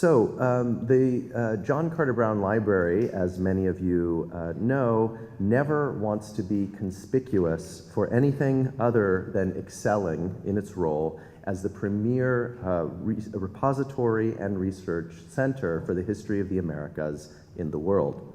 The John Carter Brown Library, as many of you know, never wants to be conspicuous for anything other than excelling in its role as the premier repository and research center for the history of the Americas in the world.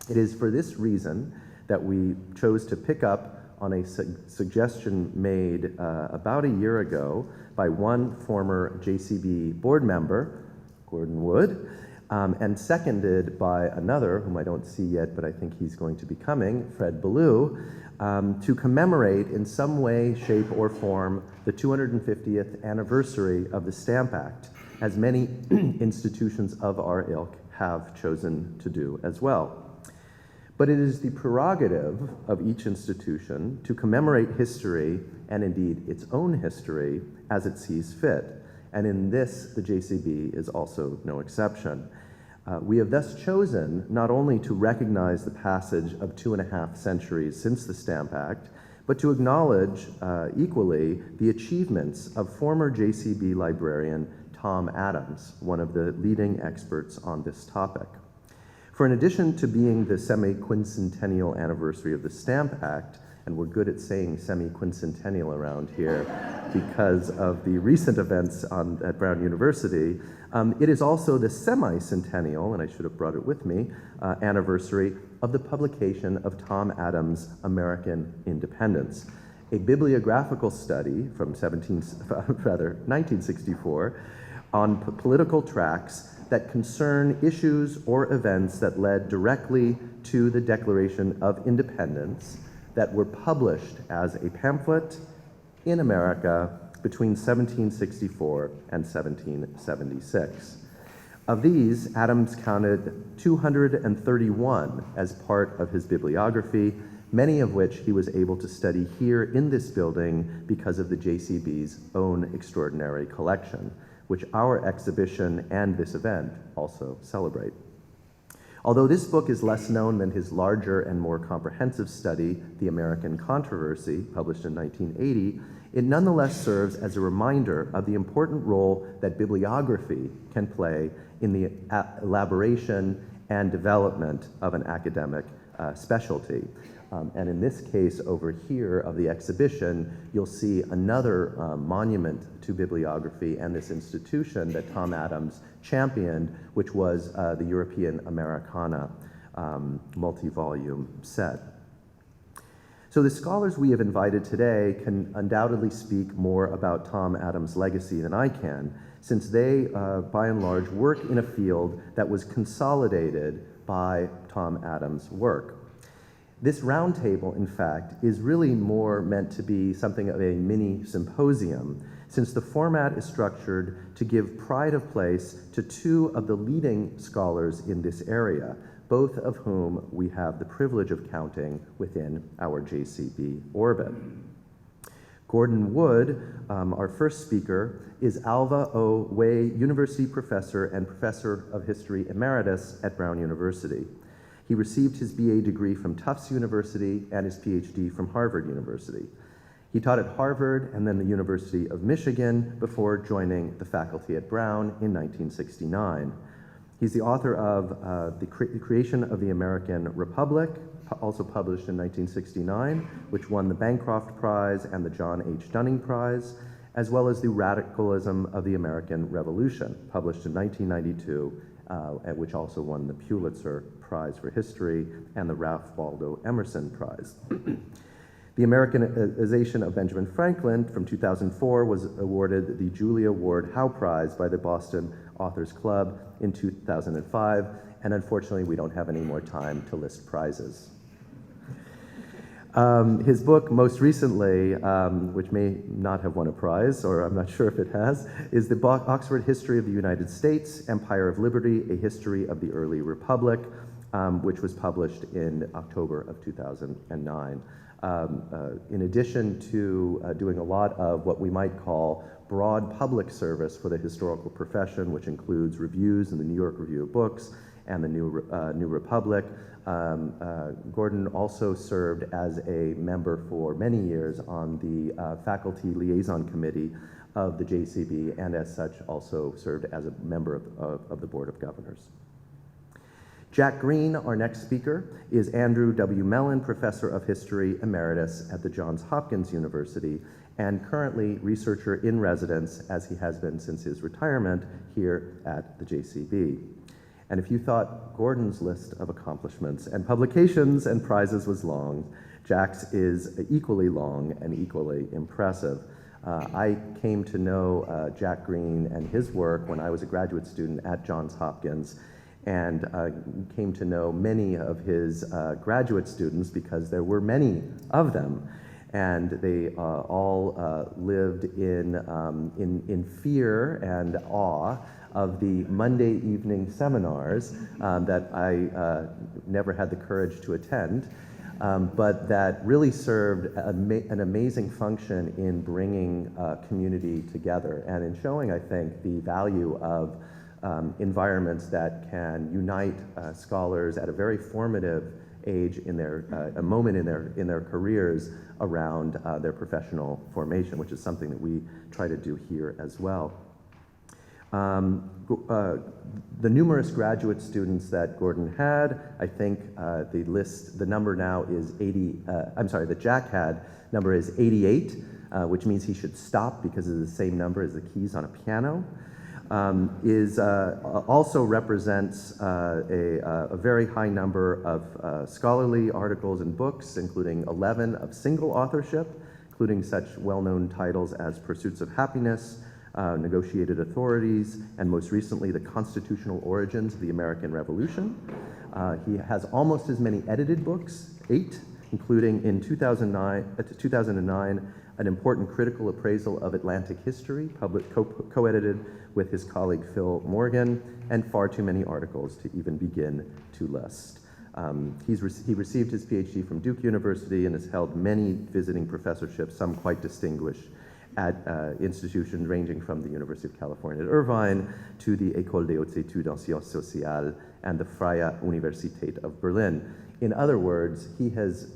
It is for this reason that we chose to pick up on a suggestion made about a year ago by one former JCB board member, Gordon Wood, and seconded by another, whom I don't see yet, but I think he's going to be coming, Fred Ballou, to commemorate in some way, shape, or form the 250th anniversary of the Stamp Act, as many institutions of our ilk have chosen to do as well. But it is the prerogative of each institution to commemorate history, and indeed its own history, as it sees fit. And in this, the JCB is also no exception. We have thus chosen not only to recognize the passage of 2.5 centuries since the Stamp Act, but to acknowledge equally the achievements of former JCB librarian Tom Adams, one of the leading experts on this topic. For in addition to being the semi-quincentennial anniversary of the Stamp Act, and we're good at saying semi-quincentennial around here because of the recent events at Brown University, it is also the semi-centennial, and I should have brought it with me, anniversary of the publication of Tom Adams' American Independence, a bibliographical study from 1964 on political tracts that concern issues or events that led directly to the Declaration of Independence that were published as a pamphlet in America between 1764 and 1776. Of these, Adams counted 231 as part of his bibliography, many of which he was able to study here in this building because of the JCB's own extraordinary collection, which our exhibition and this event also celebrate. Although this book is less known than his larger and more comprehensive study, The American Controversy, published in 1980, it nonetheless serves as a reminder of the important role that bibliography can play in the elaboration and development of an academic specialty. And in this case over here of the exhibition, you'll see another monument to bibliography and this institution that Tom Adams championed, which was the European Americana multi-volume set. So the scholars we have invited today can undoubtedly speak more about Tom Adams' legacy than I can, since they, by and large, work in a field that was consolidated by Tom Adams' work. This roundtable, in fact, is really more meant to be something of a mini symposium, since the format is structured to give pride of place to two of the leading scholars in this area, both of whom we have the privilege of counting within our JCB orbit. Gordon Wood, our first speaker, is Alva O. Way University Professor and Professor of History Emeritus at Brown University. He received his BA degree from Tufts University and his PhD from Harvard University. He taught at Harvard and then the University of Michigan before joining the faculty at Brown in 1969. He's the author of The Creation of the American Republic, also published in 1969, which won the Bancroft Prize and the John H. Dunning Prize, as well as The Radicalism of the American Revolution, published in 1992, which also won the Pulitzer Prize for History and the Ralph Waldo Emerson Prize. The Americanization of Benjamin Franklin from 2004 was awarded the Julia Ward Howe Prize by the Boston Authors Club in 2005, and unfortunately we don't have any more time to list prizes. His book, most recently, which may not have won a prize, or I'm not sure if it has, is the Oxford History of the United States, Empire of Liberty, A History of the Early Republic, which was published in October of 2009. In addition to doing a lot of what we might call broad public service for the historical profession, which includes reviews in the New York Review of Books and the New Republic, Gordon also served as a member for many years on the Faculty Liaison Committee of the JCB, and as such also served as a member of the Board of Governors. Jack Green, our next speaker, is Andrew W. Mellon Professor of History Emeritus at the Johns Hopkins University and currently researcher in residence, as he has been since his retirement, here at the JCB. And if you thought Gordon's list of accomplishments and publications and prizes was long, Jack's is equally long and equally impressive. I came to know Jack Green and his work when I was a graduate student at Johns Hopkins, and came to know many of his graduate students because there were many of them. And they all lived in fear and awe of the Monday evening seminars that I never had the courage to attend, but that really served an amazing function in bringing community together and in showing, I think, the value of environments that can unite scholars at a very formative age in their, a moment in their careers around their professional formation, which is something that we try to do here as well. The numerous graduate students that Gordon had, I think the number now is 80, that Jack had, number is 88, which means he should stop because it's the same number as the keys on a piano. Also represents a very high number of scholarly articles and books, including 11 of single authorship, including such well-known titles as Pursuits of Happiness, Negotiated Authorities, and most recently, The Constitutional Origins of the American Revolution. He has almost as many edited books, 8, including in 2009, an important critical appraisal of Atlantic history, co-edited with his colleague Phil Morgan, and far too many articles to even begin to list. He received his PhD from Duke University and has held many visiting professorships, some quite distinguished, at institutions ranging from the University of California at Irvine to the École des Hautes Études en Sciences Sociales and the Freie Universität of Berlin. In other words, he has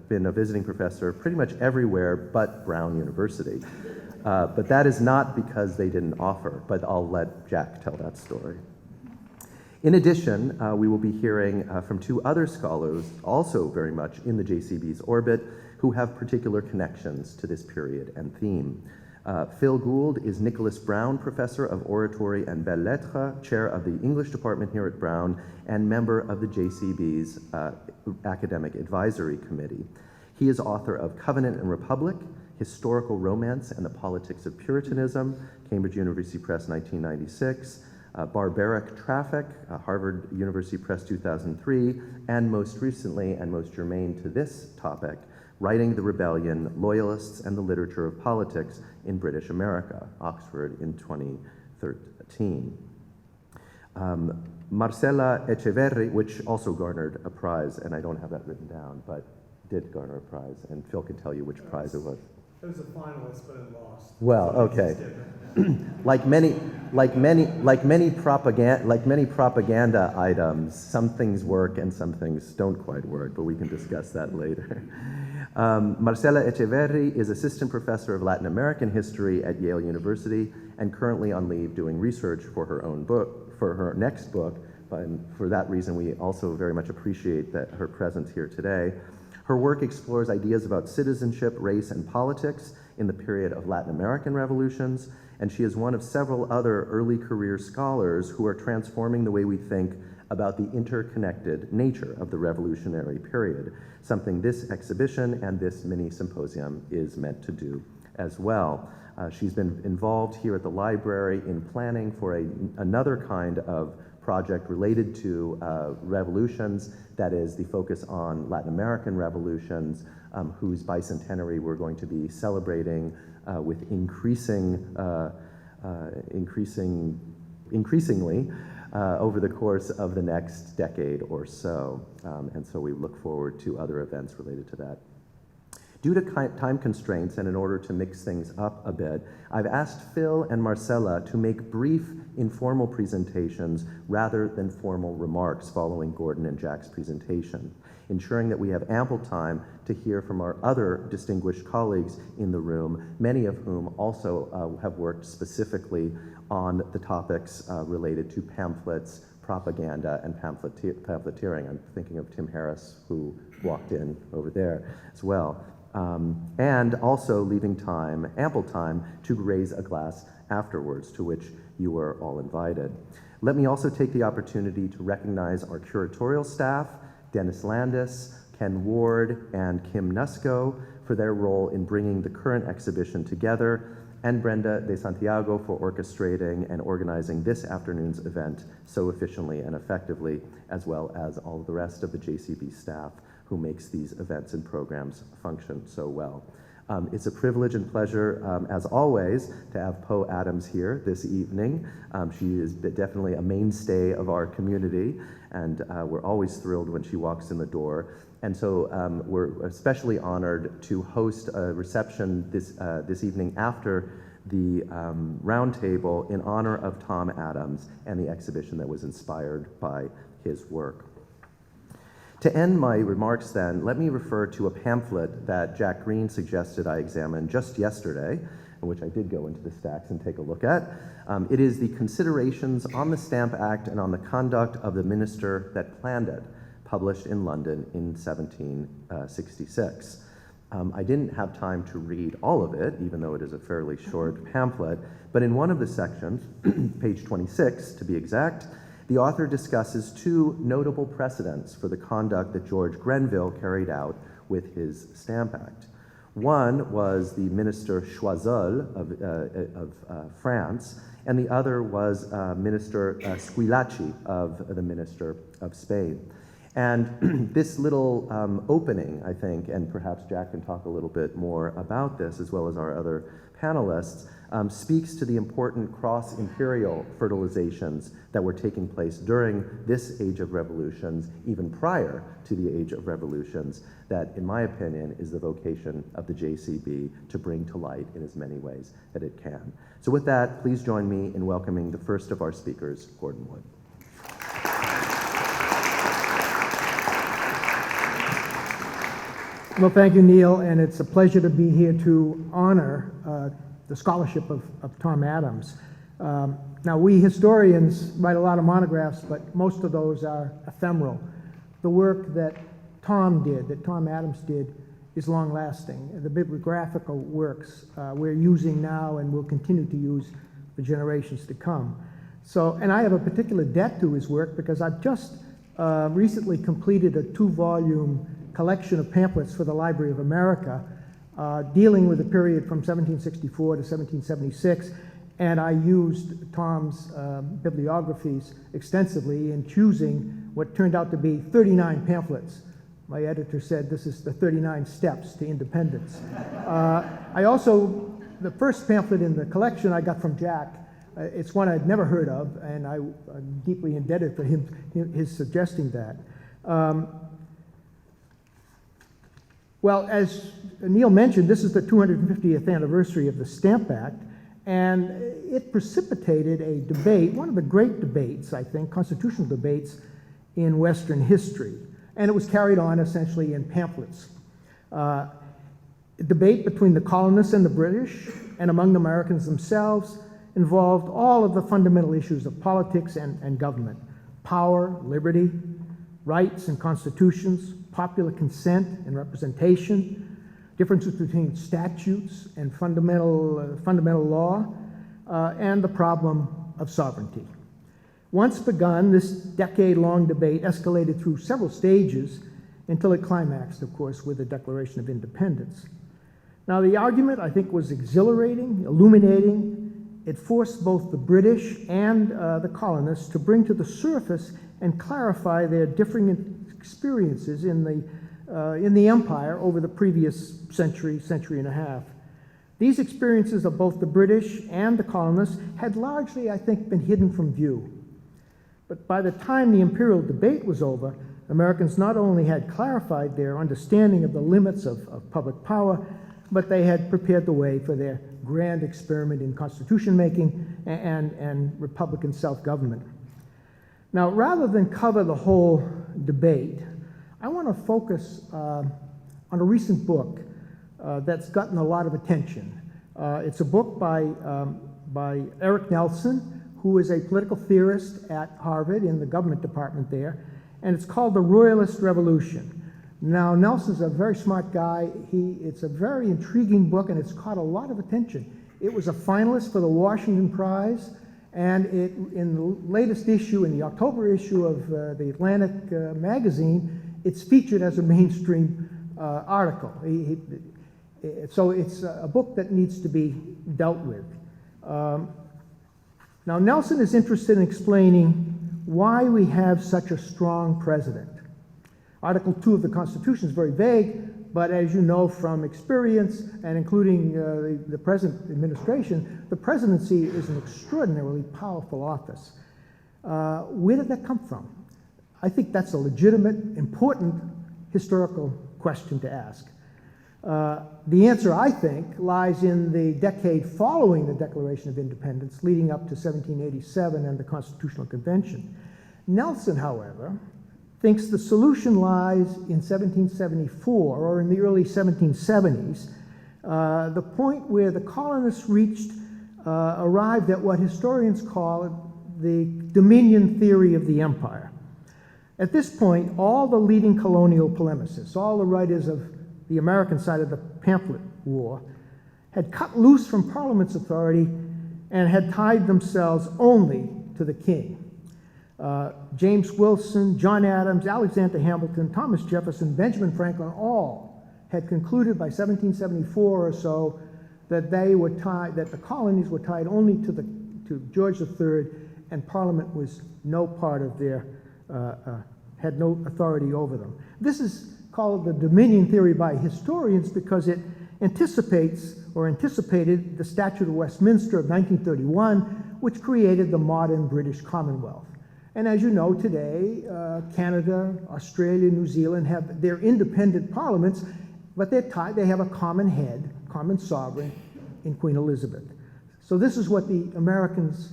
been a visiting professor pretty much everywhere but Brown University. But that is not because they didn't offer, but I'll let Jack tell that story. In addition, we will be hearing from 2 other scholars, also very much in the JCB's orbit, who have particular connections to this period and theme. Phil Gould is Nicholas Brown Professor of Oratory and Belles Lettres, Chair of the English Department here at Brown, and member of the JCB's Academic Advisory Committee. He is author of Covenant and Republic, Historical Romance and the Politics of Puritanism, Cambridge University Press, 1996, Barbaric Traffic, Harvard University Press, 2003, and most recently, and most germane to this topic, Writing the Rebellion, Loyalists and the Literature of Politics in British America, Oxford in 2013. Marcela Echeverri, which also garnered a prize, and I don't have that written down, but did garner a prize, and Phil can tell you which prize it was. It was a finalist, but it lost. Well, okay. like many propaganda items, some things work and some things don't quite work, but we can discuss that later. Marcela Echeverri is Assistant Professor of Latin American History at Yale University and currently on leave doing research for her own book, for her next book, but for that reason we also very much appreciate her presence here today. Her work explores ideas about citizenship, race, and politics in the period of Latin American revolutions, and she is one of several other early career scholars who are transforming the way we think about the interconnected nature of the revolutionary period, something this exhibition and this mini symposium is meant to do as well. She's been involved here at the library in planning for another kind of project related to revolutions, that is the focus on Latin American revolutions, whose bicentenary we're going to be celebrating with increasingly over the course of the next decade or so. And so we look forward to other events related to that. Due to time constraints and in order to mix things up a bit, I've asked Phil and Marcella to make brief, informal presentations rather than formal remarks following Gordon and Jack's presentation, ensuring that we have ample time to hear from our other distinguished colleagues in the room, many of whom also have worked specifically on the topics related to pamphlets, propaganda, and pamphleteering. I'm thinking of Tim Harris, who walked in over there as well. And also leaving time, ample time, to raise a glass afterwards, to which you are all invited. Let me also take the opportunity to recognize our curatorial staff, Dennis Landis, Ken Ward, and Kim Nusko, for their role in bringing the current exhibition together, and Brenda De Santiago for orchestrating and organizing this afternoon's event so efficiently and effectively, as well as all of the rest of the JCB staff who makes these events and programs function so well. It's a privilege and pleasure, as always, to have Poe Adams here this evening. She is definitely a mainstay of our community, and we're always thrilled when she walks in the door. And so we're especially honored to host a reception this evening after the roundtable in honor of Tom Adams and the exhibition that was inspired by his work. To end my remarks then, let me refer to a pamphlet that Jack Green suggested I examine just yesterday, in which I did go into the stacks and take a look at. It is the Considerations on the Stamp Act and on the Conduct of the Minister that Planned It, published in London in 1766. I didn't have time to read all of it, even though it is a fairly short pamphlet, but in one of the sections, page 26 to be exact, the author discusses two notable precedents for the conduct that George Grenville carried out with his Stamp Act. One was the Minister Choiseul of France, and the other was Minister Squillaci of the Minister of Spain. And this little opening, I think, and perhaps Jack can talk a little bit more about this, as well as our other panelists, speaks to the important cross-imperial fertilizations that were taking place during this age of revolutions, even prior to the age of revolutions, that, in my opinion, is the vocation of the JCB to bring to light in as many ways that it can. So with that, please join me in welcoming the first of our speakers, Gordon Wood. Well, thank you, Neil, and it's a pleasure to be here to honor the scholarship of Tom Adams. Now, we historians write a lot of monographs, but most of those are ephemeral. The work that Tom Adams did, is long-lasting. The bibliographical works we're using now and will continue to use for generations to come. So, and I have a particular debt to his work because I've just recently completed a 2-volume collection of pamphlets for the Library of America dealing with the period from 1764 to 1776, and I used Tom's bibliographies extensively in choosing what turned out to be 39 pamphlets. My editor said this is the 39 steps to independence. I also, the first pamphlet in the collection I got from Jack. It's one I'd never heard of, and I'm deeply indebted for his suggesting that. Well, as Neil mentioned, this is the 250th anniversary of the Stamp Act, and it precipitated a debate, one of the great debates, I think, constitutional debates in Western history. And it was carried on essentially in pamphlets. A debate between the colonists and the British, and among the Americans themselves, involved all of the fundamental issues of politics and government: power, liberty, rights and constitutions, popular consent and representation, differences between statutes and fundamental law, and the problem of sovereignty. Once begun, this decade-long debate escalated through several stages until it climaxed, of course, with the Declaration of Independence. Now, the argument, I think, was exhilarating, illuminating. It forced both the British and the colonists to bring to the surface and clarify their differing experiences in the empire over the previous century and a half. These experiences of both the British and the colonists had largely, I think, been hidden from view. But by the time the imperial debate was over, Americans not only had clarified their understanding of the limits of public power, but they had prepared the way for their grand experiment in constitution making and Republican self-government. Now, rather than cover the whole debate, I want to focus on a recent book that's gotten a lot of attention. It's a book by Eric Nelson, who is a political theorist at Harvard in the government department there, and it's called The Royalist Revolution. Now, Nelson's a very smart guy. It's a very intriguing book, and it's caught a lot of attention. It was a finalist for the Washington Prize, and in the latest issue, in the October issue of the Atlantic magazine, it's featured as a mainstream article. So it's a book that needs to be dealt with. Now, Nelson is interested in explaining why we have such a strong president. Article 2 of the Constitution is very vague, but as you know from experience, and including the present administration, the presidency is an extraordinarily powerful office. Where did that come from? I think that's a legitimate, important historical question to ask. The answer, I think, lies in the decade following the Declaration of Independence, leading up to 1787 and the Constitutional Convention. Nelson, however, thinks the solution lies in 1774, or in the early 1770s, the point where the colonists arrived at what historians call the dominion theory of the empire. At this point, all the leading colonial polemicists, all the writers of the American side of the pamphlet war, had cut loose from Parliament's authority and had tied themselves only to the king. James Wilson, John Adams, Alexander Hamilton, Thomas Jefferson, Benjamin Franklin, all had concluded by 1774 or so that the colonies were tied only to George III, and Parliament was no part of their, had no authority over them. This is called the dominion theory by historians because it anticipated the Statute of Westminster of 1931, which created the modern British Commonwealth. And as you know, today, Canada, Australia, New Zealand have their independent parliaments, but they have a common head, common sovereign in Queen Elizabeth. So this is what the Americans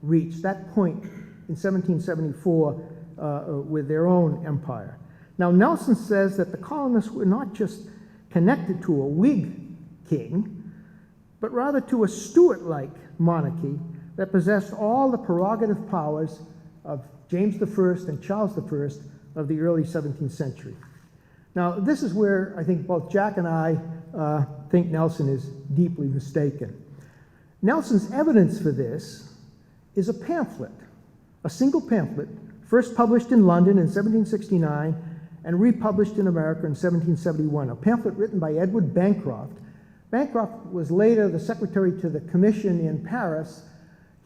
reached, that point in 1774 with their own empire. Now, Nelson says that the colonists were not just connected to a Whig king, but rather to a Stuart-like monarchy that possessed all the prerogative powers of James I and Charles I of the early 17th century. Now, this is where I think both Jack and I think Nelson is deeply mistaken. Nelson's evidence for this is a pamphlet, a single pamphlet, first published in London in 1769 and republished in America in 1771, a pamphlet written by Edward Bancroft. Bancroft was later the secretary to the commission in Paris.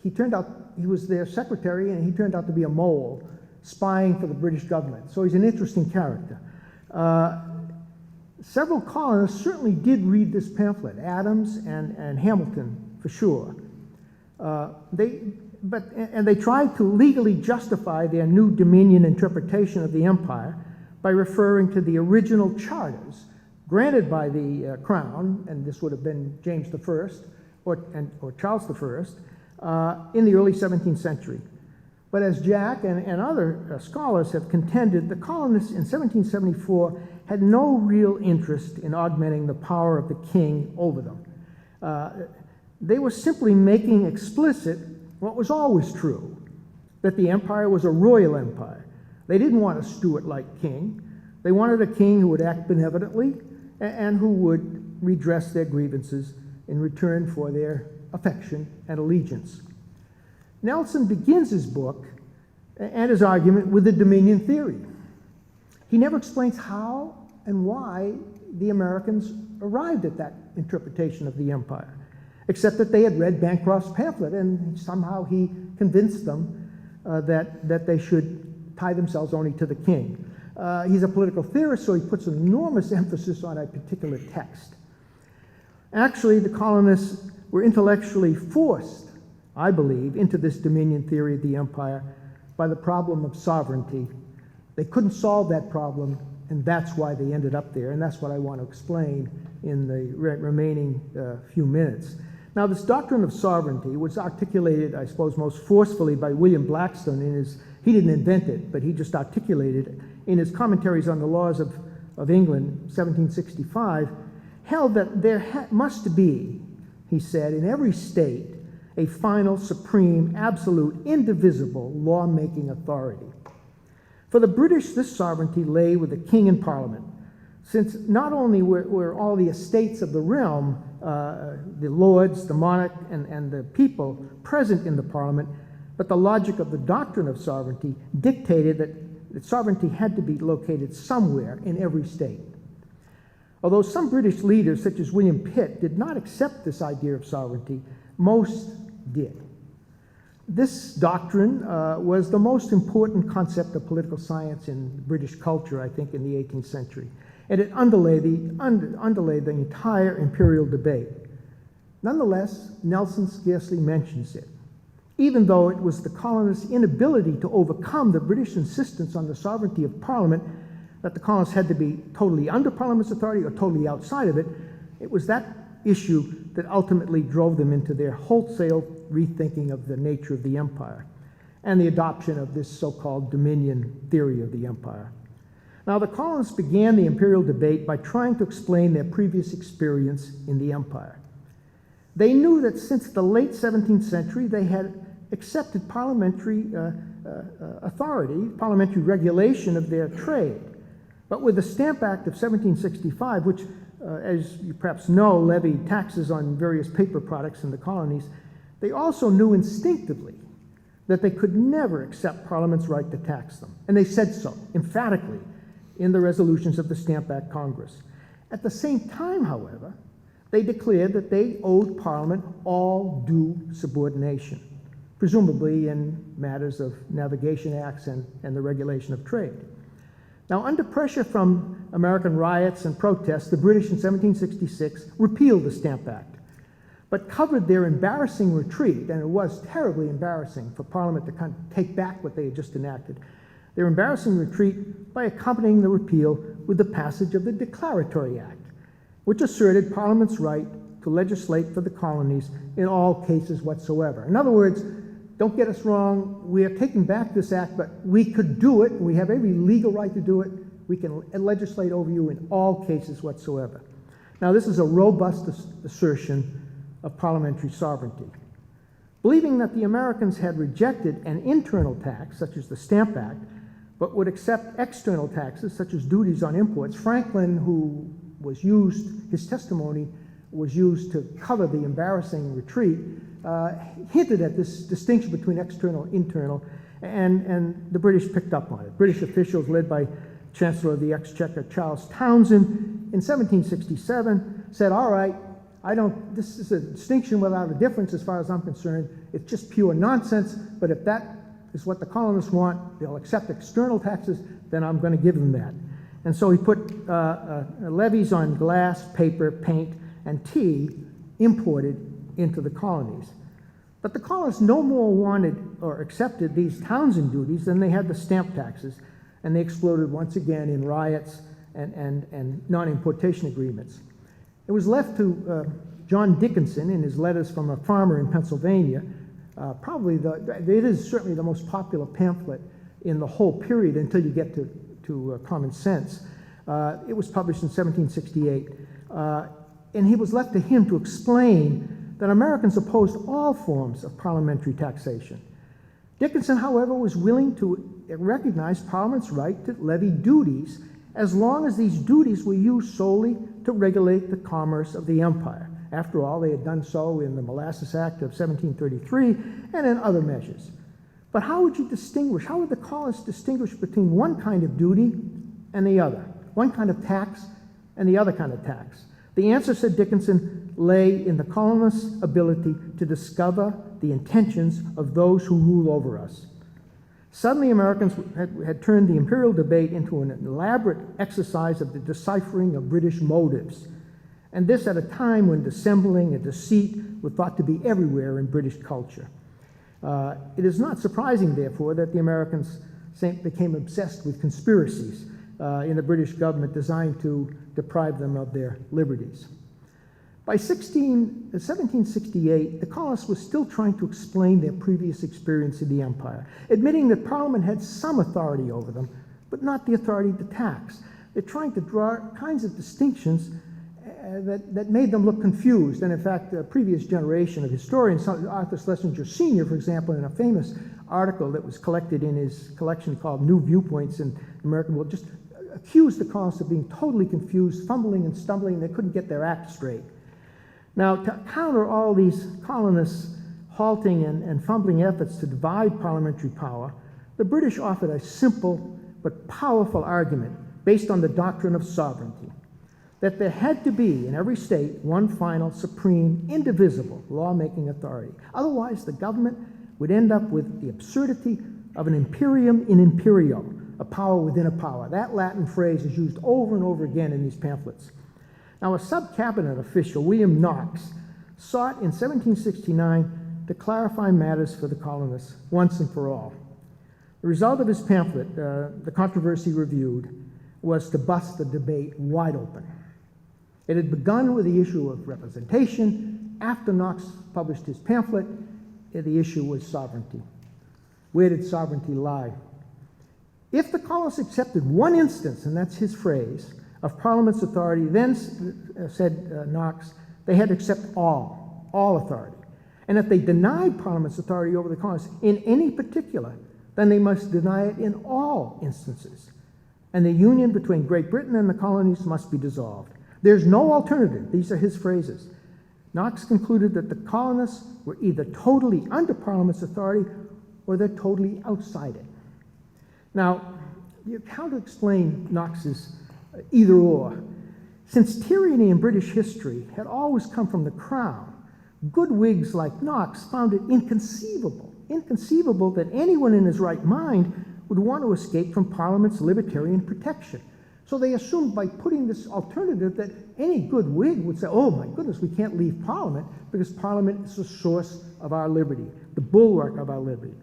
He was their secretary, and he turned out to be a mole, spying for the British government. So he's an interesting character. Several colonists certainly did read this pamphlet, Adams and Hamilton, for sure. They tried to legally justify their new dominion interpretation of the empire by referring to the original charters granted by the crown, and this would have been James I or Charles I, in the early 17th century. But as Jack and other scholars have contended, the colonists in 1774 had no real interest in augmenting the power of the king over them. They were simply making explicit what was always true, that the empire was a royal empire. They didn't want a Stuart-like king. They wanted a king who would act benevolently and who would redress their grievances in return for their affection and allegiance. Nelson begins his book and his argument with the dominion theory. He never explains how and why the Americans arrived at that interpretation of the empire, except that they had read Bancroft's pamphlet, and somehow he convinced them that they should tie themselves only to the king. He's a political theorist, so he puts enormous emphasis on a particular text. Actually, the colonists were intellectually forced, I believe, into this dominion theory of the empire by the problem of sovereignty They couldn't solve that problem, and that's why they ended up there, and that's what I want to explain in the remaining few minutes. Now, this doctrine of sovereignty was articulated, I suppose, most forcefully by William Blackstone in his, he didn't invent it, but he just articulated it in his Commentaries on the Laws of England, 1765, held that there must be, he said, in every state, a final, supreme, absolute, indivisible law-making authority. For the British, this sovereignty lay with the king and parliament, since not only were all the estates of the realm, the lords, the monarch, and the people present in the parliament, but the logic of the doctrine of sovereignty dictated that sovereignty had to be located somewhere in every state. Although some British leaders, such as William Pitt, did not accept this idea of sovereignty, most did. This doctrine was the most important concept of political science in British culture, I think, in the 18th century. And it underlay the entire imperial debate. Nonetheless, Nelson scarcely mentions it, even though it was the colonists' inability to overcome the British insistence on the sovereignty of Parliament, that the colonists had to be totally under Parliament's authority or totally outside of it. It was that issue that ultimately drove them into their wholesale rethinking of the nature of the empire and the adoption of this so-called dominion theory of the empire. Now, the colonists began the imperial debate by trying to explain their previous experience in the empire. They knew that since the late 17th century, they had accepted parliamentary authority, parliamentary regulation of their trade. But with the Stamp Act of 1765, which, as you perhaps know, levied taxes on various paper products in the colonies, they also knew instinctively that they could never accept Parliament's right to tax them. And they said so, emphatically, in the resolutions of the Stamp Act Congress. At the same time, however, they declared that they owed Parliament all due subordination, presumably in matters of navigation acts and the regulation of trade. Now, under pressure from American riots and protests, the British in 1766 repealed the Stamp Act, but covered their embarrassing retreat, and it was terribly embarrassing for Parliament to kind of take back what they had just enacted, their embarrassing retreat by accompanying the repeal with the passage of the Declaratory Act, which asserted Parliament's right to legislate for the colonies in all cases whatsoever. In other words, don't get us wrong, we are taking back this act, but we could do it, we have every legal right to do it, we can legislate over you in all cases whatsoever. Now, this is a robust assertion of parliamentary sovereignty. Believing that the Americans had rejected an internal tax, such as the Stamp Act, but would accept external taxes, such as duties on imports, Franklin, who was used, his testimony was used to cover the embarrassing retreat, hinted at this distinction between external and internal, and the British picked up on it. British officials, led by Chancellor of the Exchequer Charles Townshend, in 1767 said, all right, this is a distinction without a difference as far as I'm concerned. It's just pure nonsense, but if that is what the colonists want, they'll accept external taxes, then I'm going to give them that. And so he put levies on glass, paper, paint, and tea imported into the colonies. But the colonists no more wanted or accepted these Townshend duties than they had the stamp taxes, and they exploded once again in riots and non-importation agreements. It was left to John Dickinson in his Letters from a Farmer in Pennsylvania, it is certainly the most popular pamphlet in the whole period until you get to Common Sense. It was published in 1768, and it was left to him to explain that Americans opposed all forms of parliamentary taxation. Dickinson, however, was willing to recognize Parliament's right to levy duties as long as these duties were used solely to regulate the commerce of the empire. After all, they had done so in the Molasses Act of 1733 and in other measures. But how would the colonists distinguish between one kind of duty and the other, one kind of tax and the other kind of tax? The answer, said Dickinson, lay in the colonists' ability to discover the intentions of those who rule over us. Suddenly, Americans had turned the imperial debate into an elaborate exercise of the deciphering of British motives, and this at a time when dissembling and deceit were thought to be everywhere in British culture. It is not surprising, therefore, that the Americans became obsessed with conspiracies in the British government designed to deprive them of their liberties. By 1768, the colonists were still trying to explain their previous experience in the empire, admitting that Parliament had some authority over them, but not the authority to tax. They're trying to draw kinds of distinctions that made them look confused. And in fact, a previous generation of historians, Arthur Schlesinger Sr., for example, in a famous article that was collected in his collection called New Viewpoints in American World, just accused the colonists of being totally confused, fumbling and stumbling. They couldn't get their act straight. Now, to counter all these colonists' halting and fumbling efforts to divide parliamentary power, the British offered a simple but powerful argument based on the doctrine of sovereignty, that there had to be in every state one final, supreme, indivisible lawmaking authority. Otherwise, the government would end up with the absurdity of an imperium in imperio, a power within a power. That Latin phrase is used over and over again in these pamphlets. Now, a sub-cabinet official, William Knox, sought in 1769 to clarify matters for the colonists once and for all. The result of his pamphlet, The Controversy Reviewed, was to bust the debate wide open. It had begun with the issue of representation. After Knox published his pamphlet, the issue was sovereignty. Where did sovereignty lie? If the colonists accepted one instance, and that's his phrase, of Parliament's authority, then, said Knox, they had to accept all authority. And if they denied Parliament's authority over the colonists in any particular, then they must deny it in all instances. And the union between Great Britain and the colonies must be dissolved. There's no alternative. These are his phrases. Knox concluded that the colonists were either totally under Parliament's authority or they're totally outside it. Now, how to explain Knox's either or? Since tyranny in British history had always come from the crown, good Whigs like Knox found it inconceivable that anyone in his right mind would want to escape from Parliament's libertarian protection. So they assumed by putting this alternative that any good Whig would say, oh my goodness, we can't leave Parliament because Parliament is the source of our liberty, the bulwark of our liberty.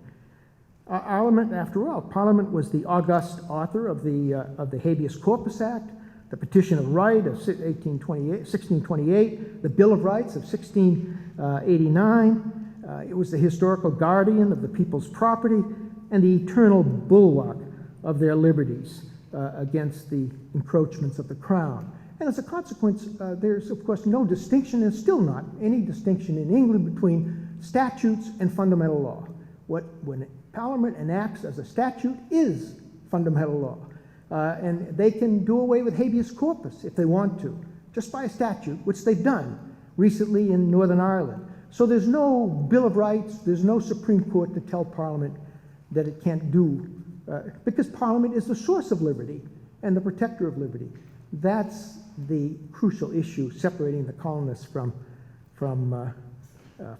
Parliament, after all, Parliament was the august author of the Habeas Corpus Act, the Petition of Right of 1628, the Bill of Rights of 1689. It was the historical guardian of the people's property and the eternal bulwark of their liberties against the encroachments of the crown. And as a consequence, there's, of course, no distinction, and still not any distinction in England between statutes and fundamental law. When Parliament enacts as a statute is fundamental law. And they can do away with habeas corpus if they want to, just by a statute, which they've done recently in Northern Ireland. So there's no Bill of Rights, there's no Supreme Court to tell Parliament that it can't do, because Parliament is the source of liberty and the protector of liberty. That's the crucial issue separating the colonists from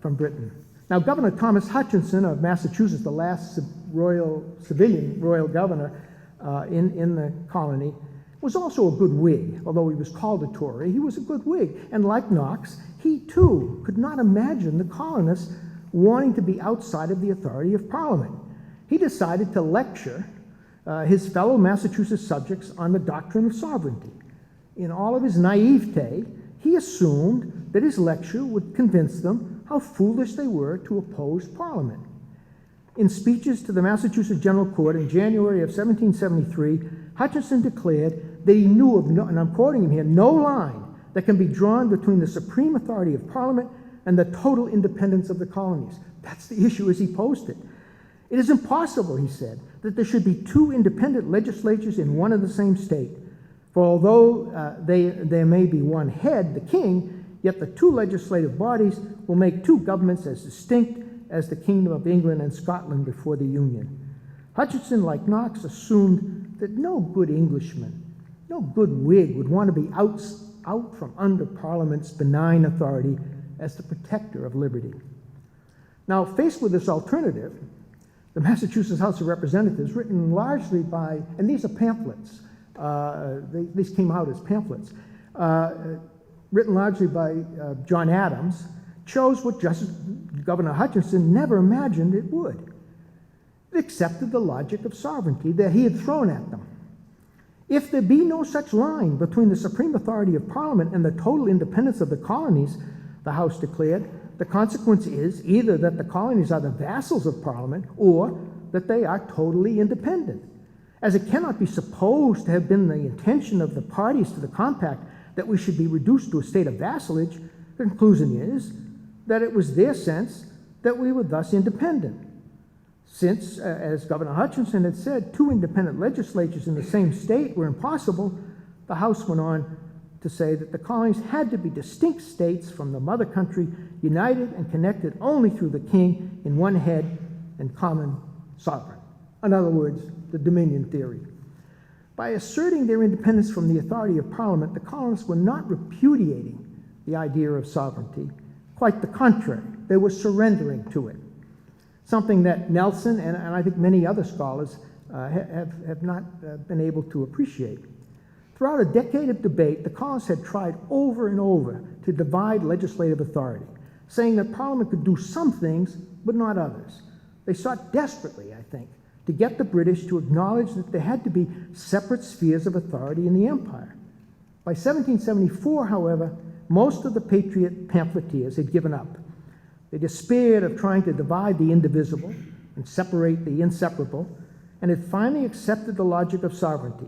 Britain. Now, Governor Thomas Hutchinson of Massachusetts, the last civilian royal governor in the colony, was also a good Whig. Although he was called a Tory, he was a good Whig. And like Knox, he too could not imagine the colonists wanting to be outside of the authority of Parliament. He decided to lecture his fellow Massachusetts subjects on the doctrine of sovereignty. In all of his naivete, he assumed that his lecture would convince them how foolish they were to oppose Parliament. In speeches to the Massachusetts General Court in January of 1773, Hutchinson declared that he knew of no, and I'm quoting him here, no line that can be drawn between the supreme authority of Parliament and the total independence of the colonies. That's the issue as he posed it. It is impossible, he said, that there should be two independent legislatures in one and the same state. For although there may be one head, the king, yet the two legislative bodies will make two governments as distinct as the Kingdom of England and Scotland before the Union. Hutchinson, like Knox, assumed that no good Englishman, no good Whig would want to be out from under Parliament's benign authority as the protector of liberty. Now, faced with this alternative, the Massachusetts House of Representatives, written largely by, and these are pamphlets, these came out as pamphlets, written largely by John Adams, chose what Governor Hutchinson never imagined it would. It accepted the logic of sovereignty that he had thrown at them. If there be no such line between the supreme authority of Parliament and the total independence of the colonies, the House declared, the consequence is either that the colonies are the vassals of Parliament or that they are totally independent. As it cannot be supposed to have been the intention of the parties to the compact that we should be reduced to a state of vassalage, the conclusion is that it was their sense that we were thus independent. Since, as Governor Hutchinson had said, two independent legislatures in the same state were impossible, the House went on to say that the colonies had to be distinct states from the mother country, united and connected only through the king in one head and common sovereign. In other words, the Dominion theory. By asserting their independence from the authority of Parliament, the colonists were not repudiating the idea of sovereignty. Quite the contrary, they were surrendering to it. Something that Nelson and I think many other scholars have not been able to appreciate. Throughout a decade of debate, the colonists had tried over and over to divide legislative authority, saying that Parliament could do some things, but not others. They sought desperately, I think, to get the British to acknowledge that there had to be separate spheres of authority in the empire. By 1774, however, most of the patriot pamphleteers had given up. They despaired of trying to divide the indivisible and separate the inseparable, and had finally accepted the logic of sovereignty,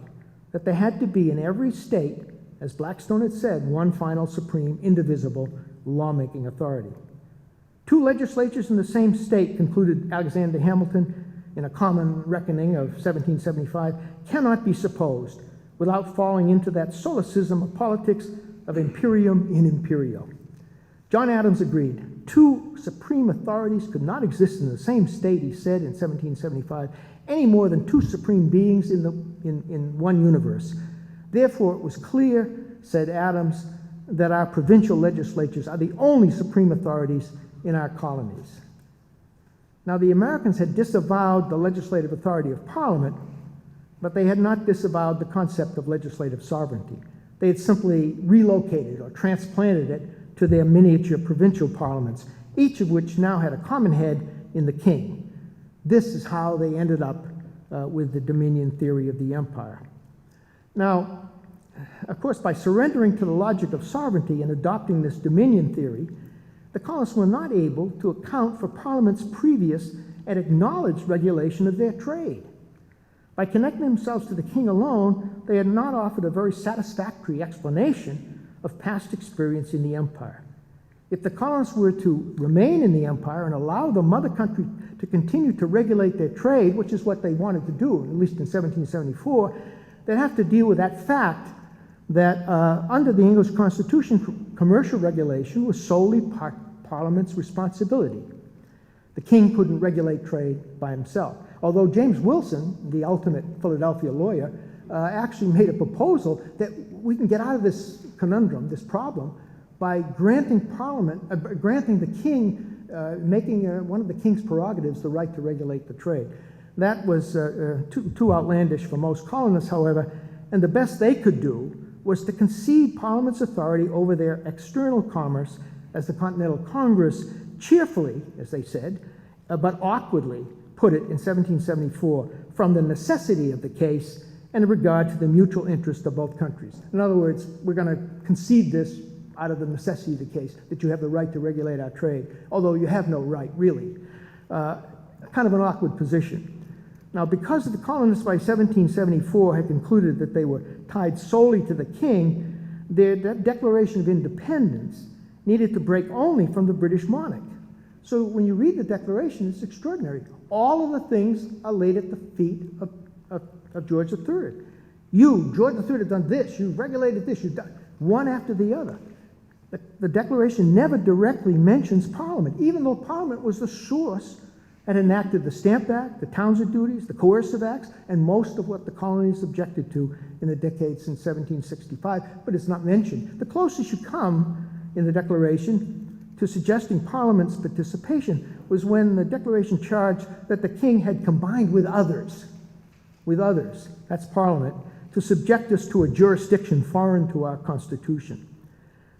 that there had to be in every state, as Blackstone had said, one final supreme, indivisible lawmaking authority. Two legislatures in the same state, concluded Alexander Hamilton in a common reckoning of 1775, cannot be supposed without falling into that solecism of politics of imperium in imperio. John Adams agreed. Two supreme authorities could not exist in the same state, he said in 1775, any more than two supreme beings in one universe. Therefore, it was clear, said Adams, that our provincial legislatures are the only supreme authorities in our colonies. Now, the Americans had disavowed the legislative authority of Parliament, but they had not disavowed the concept of legislative sovereignty. They had simply relocated or transplanted it to their miniature provincial parliaments, each of which now had a common head in the king. This is how they ended up with the Dominion theory of the empire. Now, of course, by surrendering to the logic of sovereignty and adopting this Dominion theory, the colonists were not able to account for Parliament's previous and acknowledged regulation of their trade. By connecting themselves to the king alone, they had not offered a very satisfactory explanation of past experience in the empire. If the colonists were to remain in the empire and allow the mother country to continue to regulate their trade, which is what they wanted to do, at least in 1774, they'd have to deal with that fact that under the English Constitution, commercial regulation was solely Parliament's responsibility. The king couldn't regulate trade by himself. Although James Wilson, the ultimate Philadelphia lawyer, actually made a proposal that we can get out of this conundrum, this problem, by granting granting the king, making one of the king's prerogatives the right to regulate the trade. That was too outlandish for most colonists, however, and the best they could do was to concede Parliament's authority over their external commerce as the Continental Congress cheerfully, as they said, but awkwardly put it in 1774, from the necessity of the case and in regard to the mutual interest of both countries. In other words, we're going to concede this out of the necessity of the case, that you have the right to regulate our trade, although you have no right, really. Kind of an awkward position. Now, because the colonists by 1774 had concluded that they were tied solely to the king, their declaration of independence needed to break only from the British monarch. So when you read the declaration, it's extraordinary. All of the things are laid at the feet of George III. You, George III, have done this. You've regulated this. You've done one after the other. The Declaration never directly mentions Parliament, even though Parliament was the source that enacted the Stamp Act, the Townshend Duties, the Coercive Acts, and most of what the colonies objected to in the decades since 1765, but it's not mentioned. The closest you come in the Declaration to suggesting Parliament's participation was when the Declaration charged that the king had combined with others, that's Parliament, to subject us to a jurisdiction foreign to our Constitution.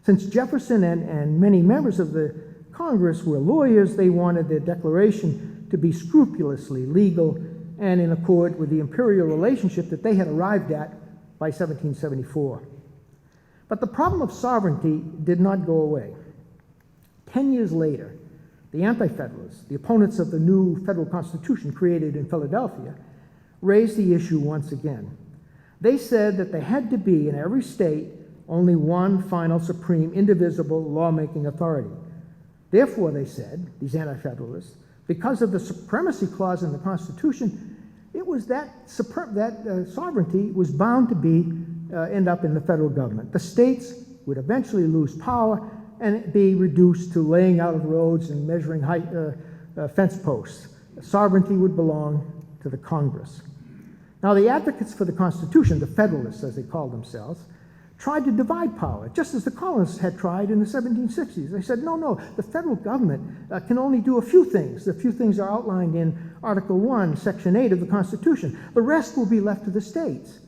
Since Jefferson and many members of the Congress were lawyers, they wanted their declaration to be scrupulously legal and in accord with the imperial relationship that they had arrived at by 1774. But the problem of sovereignty did not go away. 10 years later, the Anti-Federalists, the opponents of the new federal constitution created in Philadelphia, raised the issue once again. They said that there had to be in every state only one final, supreme, indivisible lawmaking authority. Therefore, they said, these Anti-Federalists, because of the supremacy clause in the Constitution, it was that sovereignty was bound to end up in the federal government. The states would eventually lose power and be reduced to laying out of roads and measuring height, fence posts. Sovereignty would belong to the Congress. Now, the advocates for the Constitution, the Federalists as they called themselves, tried to divide power, just as the colonists had tried in the 1760s. They said, no, the federal government can only do a few things. The few things are outlined in Article 1, Section 8 of the Constitution. The rest will be left to the states.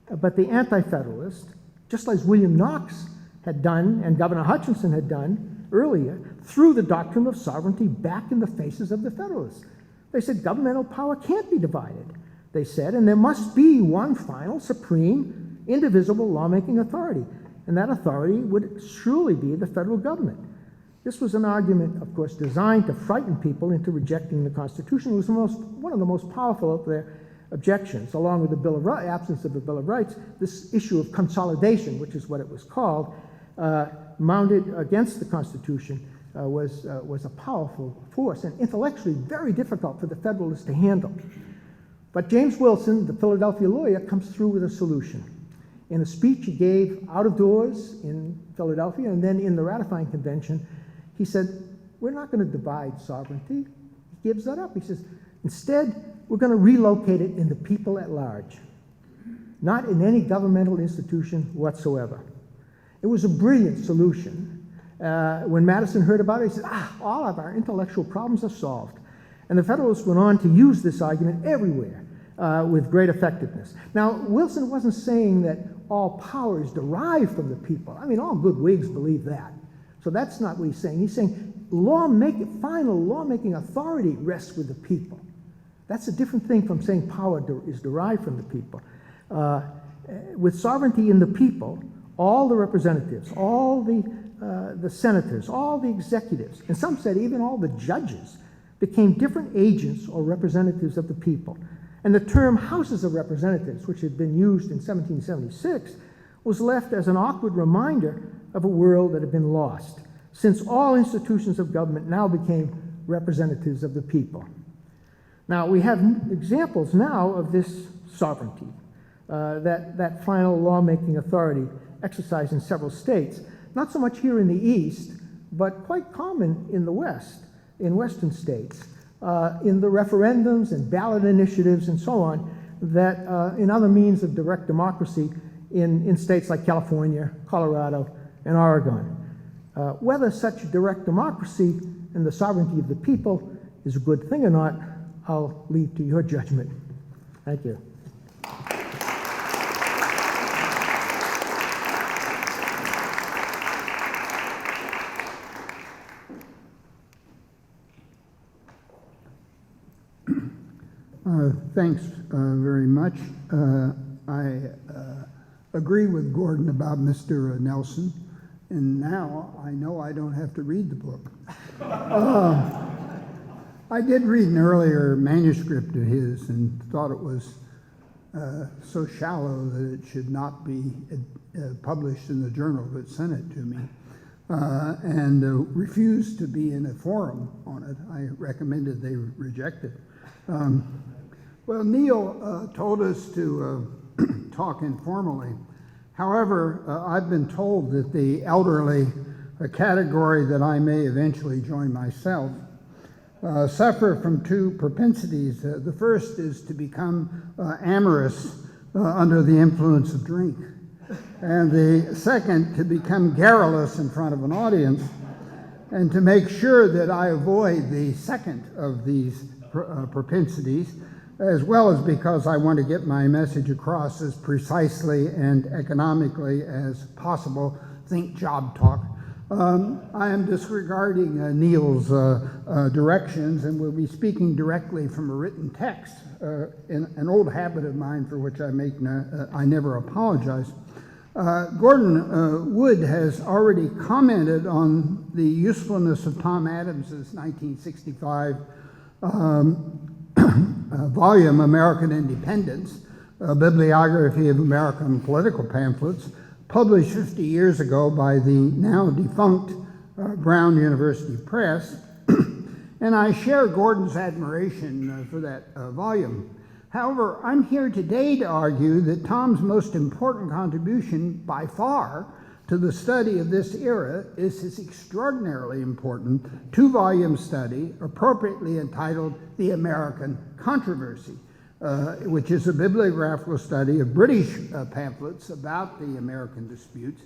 But the Anti-Federalists, just as William Knox had done and Governor Hutchinson had done earlier, threw the doctrine of sovereignty back in the faces of the Federalists. They said governmental power can't be divided, they said, and there must be one final, supreme, indivisible lawmaking authority, and that authority would surely be the federal government. This was an argument, of course, designed to frighten people into rejecting the Constitution. It was one of the most powerful of their objections, along with the absence of the Bill of Rights. This issue of consolidation, which is what it was called, mounted against the Constitution, was a powerful force and intellectually very difficult for the Federalists to handle. But James Wilson, the Philadelphia lawyer, comes through with a solution. In a speech he gave out of doors in Philadelphia and then in the ratifying convention, he said, we're not going to divide sovereignty. He gives that up. He says, instead, we're going to relocate it in the people at large, not in any governmental institution whatsoever. It was a brilliant solution. When Madison heard about it, he said, all of our intellectual problems are solved. And the Federalists went on to use this argument everywhere with great effectiveness. Now, Wilson wasn't saying that all power is derived from the people. I mean, all good Whigs believe that. So that's not what he's saying. He's saying final lawmaking authority rests with the people. That's a different thing from saying power is derived from the people. With sovereignty in the people, all the representatives, all the senators, all the executives, and some said even all the judges, became different agents or representatives of the people. And the term Houses of Representatives, which had been used in 1776, was left as an awkward reminder of a world that had been lost, since all institutions of government now became representatives of the people. Now, we have examples now of this sovereignty, that final lawmaking authority exercised in several states, not so much here in the East, but quite common in the West, in Western states, in the referendums and ballot initiatives and so on, that in other means of direct democracy in states like California, Colorado, and Oregon. Whether such direct democracy and the sovereignty of the people is a good thing or not, I'll leave to your judgment. Thank you. Thanks very much. I agree with Gordon about Mr. Nelson, and now I know I don't have to read the book. I did read an earlier manuscript of his and thought it was so shallow that it should not be published in the journal that sent it to me, and refused to be in a forum on it. I recommended they reject it. Well, Neil told us to talk informally. However, I've been told that the elderly, a category that I may eventually join myself, suffer from two propensities. The first is to become amorous under the influence of drink, and the second to become garrulous in front of an audience. And to make sure that I avoid the second of these propensities, as well as because I want to get my message across as precisely and economically as possible, think job talk, I am disregarding Neil's directions and will be speaking directly from a written text, in an old habit of mine for which I never apologize. Gordon Wood has already commented on the usefulness of Tom Adams's 1965 volume, American Independence, a bibliography of American political pamphlets, published 50 years ago by the now defunct Brown University Press, and I share Gordon's admiration for that volume. However, I'm here today to argue that Tom's most important contribution by far to the study of this era is his extraordinarily important two-volume study, appropriately entitled The American Controversy, which is a bibliographical study of British pamphlets about the American disputes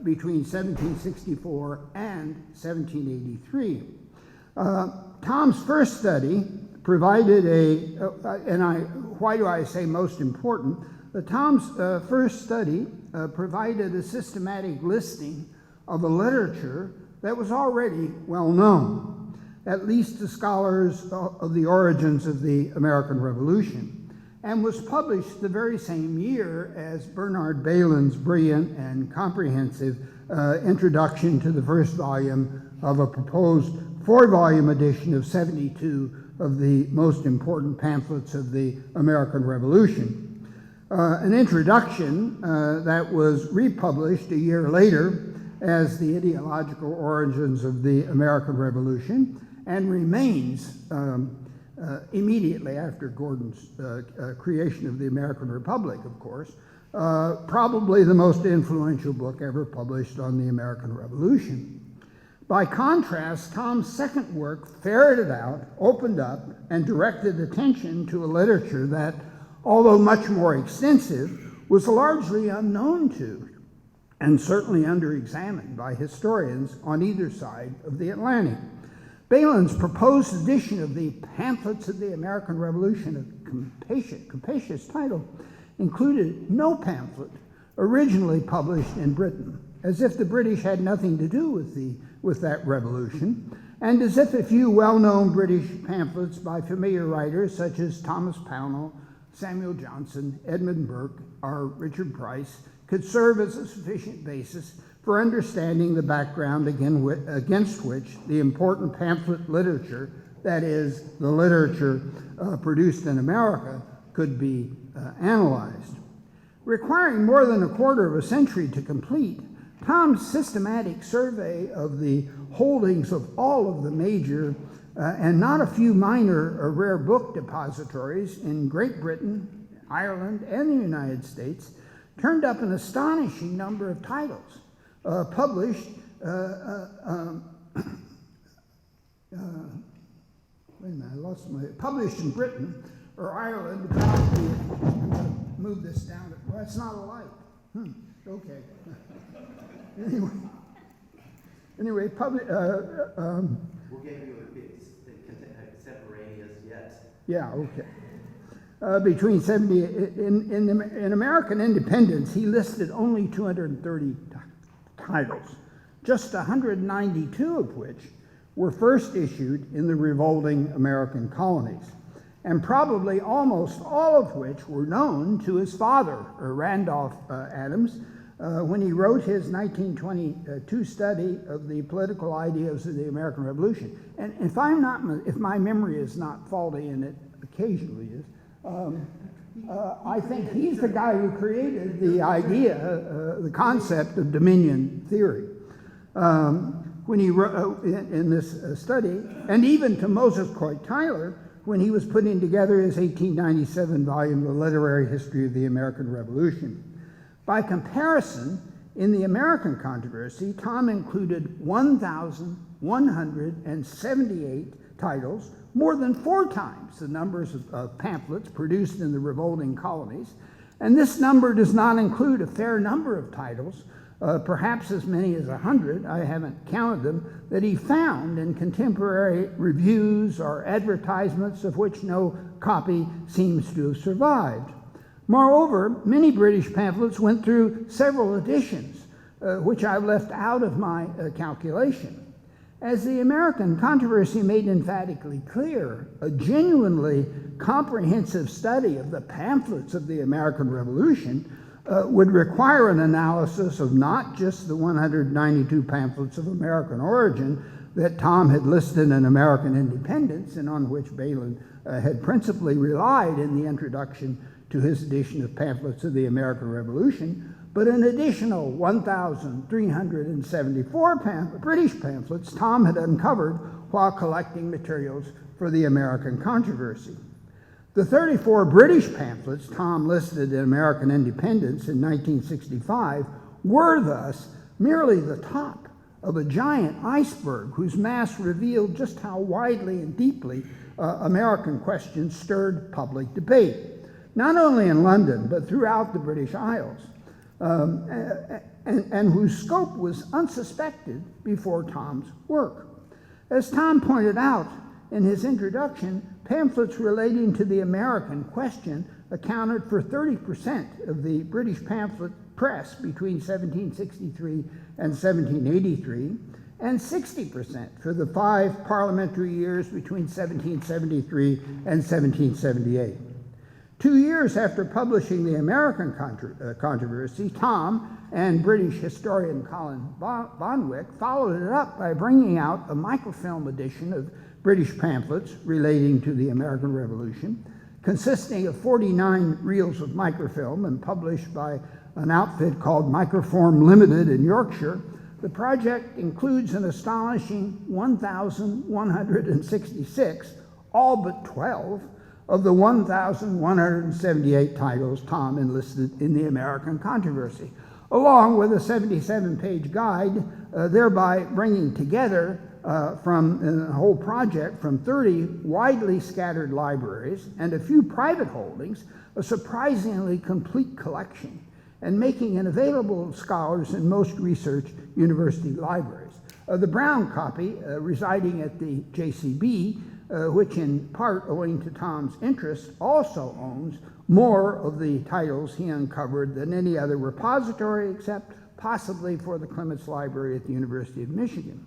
between 1764 and 1783. Tom's first study provided why do I say most important? Tom's first study provided a systematic listing of a literature that was already well known, at least to scholars of the origins of the American Revolution, and was published the very same year as Bernard Bailyn's brilliant and comprehensive introduction to the first volume of a proposed 4-volume edition of 72 of the most important pamphlets of the American Revolution. An introduction that was republished a year later as The Ideological Origins of the American Revolution, and remains immediately after Gordon's creation of the American Republic, of course, probably the most influential book ever published on the American Revolution. By contrast, Tom's second work ferreted out, opened up, and directed attention to a literature that, although much more extensive, was largely unknown to and certainly under-examined by historians on either side of the Atlantic. Bailyn's proposed edition of the Pamphlets of the American Revolution, a capacious title, included no pamphlet originally published in Britain, as if the British had nothing to do with that revolution, and as if a few well-known British pamphlets by familiar writers such as Thomas Pownall, Samuel Johnson, Edmund Burke, or Richard Price could serve as a sufficient basis for understanding the background against which the important pamphlet literature, that is, the literature produced in America, could be analyzed. Requiring more than a quarter of a century to complete, Tom's systematic survey of the holdings of all of the major and not a few minor or rare book depositories in Great Britain, Ireland, and the United States turned up an astonishing number of titles published published in Britain or Ireland about the, I'm going to move this down, well, it's not a light. Okay. Anyway, We'll give you a contemporaneous yet. Yeah, okay. Between 70, in American Independence, he listed only 230 titles, just 192 of which were first issued in the revolting American colonies, and probably almost all of which were known to his father, Randolph Adams, when he wrote his 1922 study of the political ideas of the American Revolution. And if my memory is not faulty, and it occasionally is, I think he's the guy who created the idea, the concept of dominion theory. When he wrote in this study, and even to Moses Coit Tyler, when he was putting together his 1897 volume, The Literary History of the American Revolution. By comparison, in the American controversy, Tom included 1,178 titles, more than 4 times the numbers of pamphlets produced in the revolting colonies, and this number does not include a fair number of titles, perhaps as many as 100, I haven't counted them, that he found in contemporary reviews or advertisements of which no copy seems to have survived. Moreover, many British pamphlets went through several editions, which I've left out of my calculation. As the American controversy made emphatically clear, a genuinely comprehensive study of the pamphlets of the American Revolution would require an analysis of not just the 192 pamphlets of American origin that Tom had listed in American Independence and on which Bailyn had principally relied in the introduction to his edition of Pamphlets of the American Revolution, but an additional 1,374 British pamphlets Tom had uncovered while collecting materials for the American controversy. The 34 British pamphlets Tom listed in American Independence in 1965 were thus merely the top of a giant iceberg whose mass revealed just how widely and deeply American questions stirred public debate, not only in London, but throughout the British Isles, and whose scope was unsuspected before Tom's work. As Tom pointed out in his introduction, pamphlets relating to the American question accounted for 30% of the British pamphlet press between 1763 and 1783, and 60% for the 5 parliamentary years between 1773 and 1778. 2 years after publishing the American controversy, Tom and British historian Colin Bonwick followed it up by bringing out a microfilm edition of British pamphlets relating to the American Revolution, consisting of 49 reels of microfilm and published by an outfit called Microform Limited in Yorkshire. The project includes an astonishing 1,166, all but 12, of the 1,178 titles Tom enlisted in the American controversy, along with a 77-page guide, thereby bringing together from the whole project from 30 widely scattered libraries and a few private holdings, a surprisingly complete collection, and making it available to scholars in most research university libraries. The Brown copy, residing at the JCB, which in part owing to Tom's interest, also owns more of the titles he uncovered than any other repository, except possibly for the Clements Library at the University of Michigan.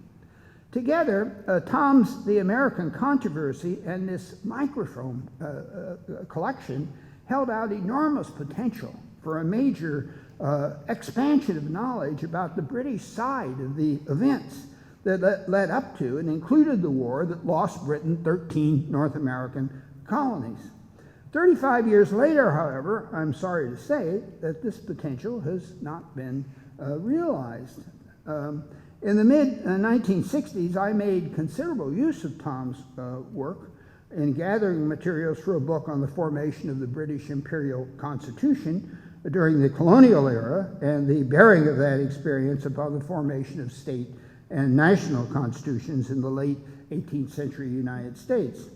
Together, Tom's The American Controversy and this microfilm collection held out enormous potential for a major expansion of knowledge about the British side of the events that led up to and included the war that lost Britain 13 North American colonies. 35 years later, however, I'm sorry to say that this potential has not been realized. In the mid-1960s, I made considerable use of Tom's work in gathering materials for a book on the formation of the British Imperial Constitution during the colonial era and the bearing of that experience upon the formation of state and national constitutions in the late 18th century United States.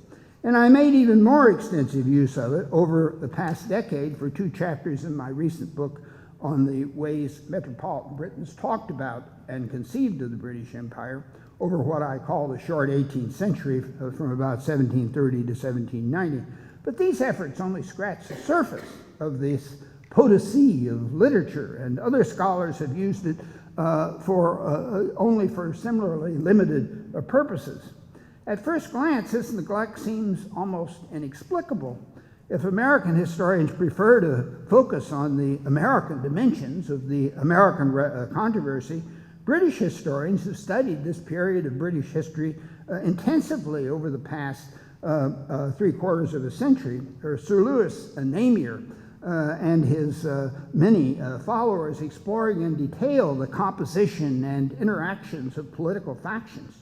And I made even more extensive use of it over the past decade for 2 chapters in my recent book on the ways metropolitan Britons talked about and conceived of the British Empire over what I call the short 18th century from about 1730 to 1790. But these efforts only scratch the surface of this potasy of literature, and other scholars have used it only for similarly limited purposes. At first glance, this neglect seems almost inexplicable. If American historians prefer to focus on the American dimensions of the American controversy, British historians have studied this period of British history intensively over the past 3/4 of a century. Sir Lewis Namier and his many followers exploring in detail the composition and interactions of political factions.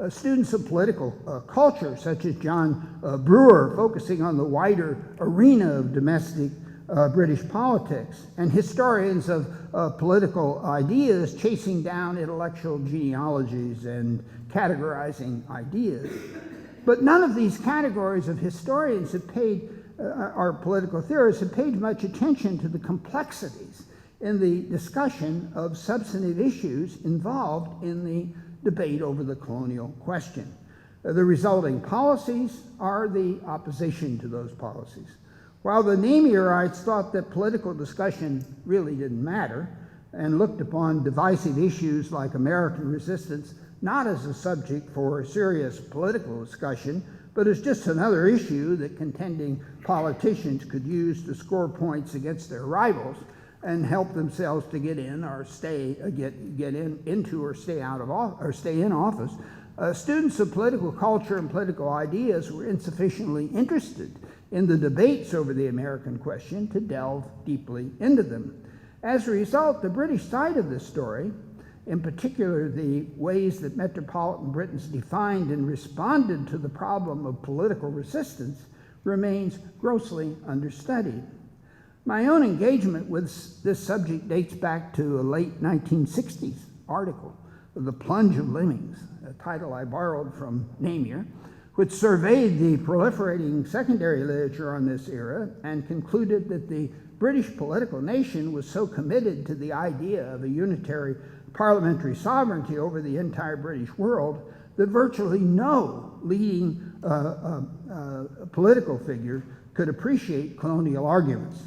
Students of political culture, such as John Brewer, focusing on the wider arena of domestic British politics, and historians of political ideas chasing down intellectual genealogies and categorizing ideas. But none of these categories of historians have paid, or political theorists, have paid much attention to the complexities in the discussion of substantive issues involved in the debate over the colonial question. The resulting policies are the opposition to those policies. While the Namierites thought that political discussion really didn't matter, and looked upon divisive issues like American resistance not as a subject for serious political discussion, but as just another issue that contending politicians could use to score points against their rivals and help themselves to get in or stay in office. Students of political culture and political ideas were insufficiently interested in the debates over the American question to delve deeply into them. As a result, the British side of this story, in particular the ways that metropolitan Britons defined and responded to the problem of political resistance, remains grossly understudied. My own engagement with this subject dates back to a late 1960s article, The Plunge of Lemmings, a title I borrowed from Namier, which surveyed the proliferating secondary literature on this era and concluded that the British political nation was so committed to the idea of a unitary parliamentary sovereignty over the entire British world that virtually no leading political figure could appreciate colonial arguments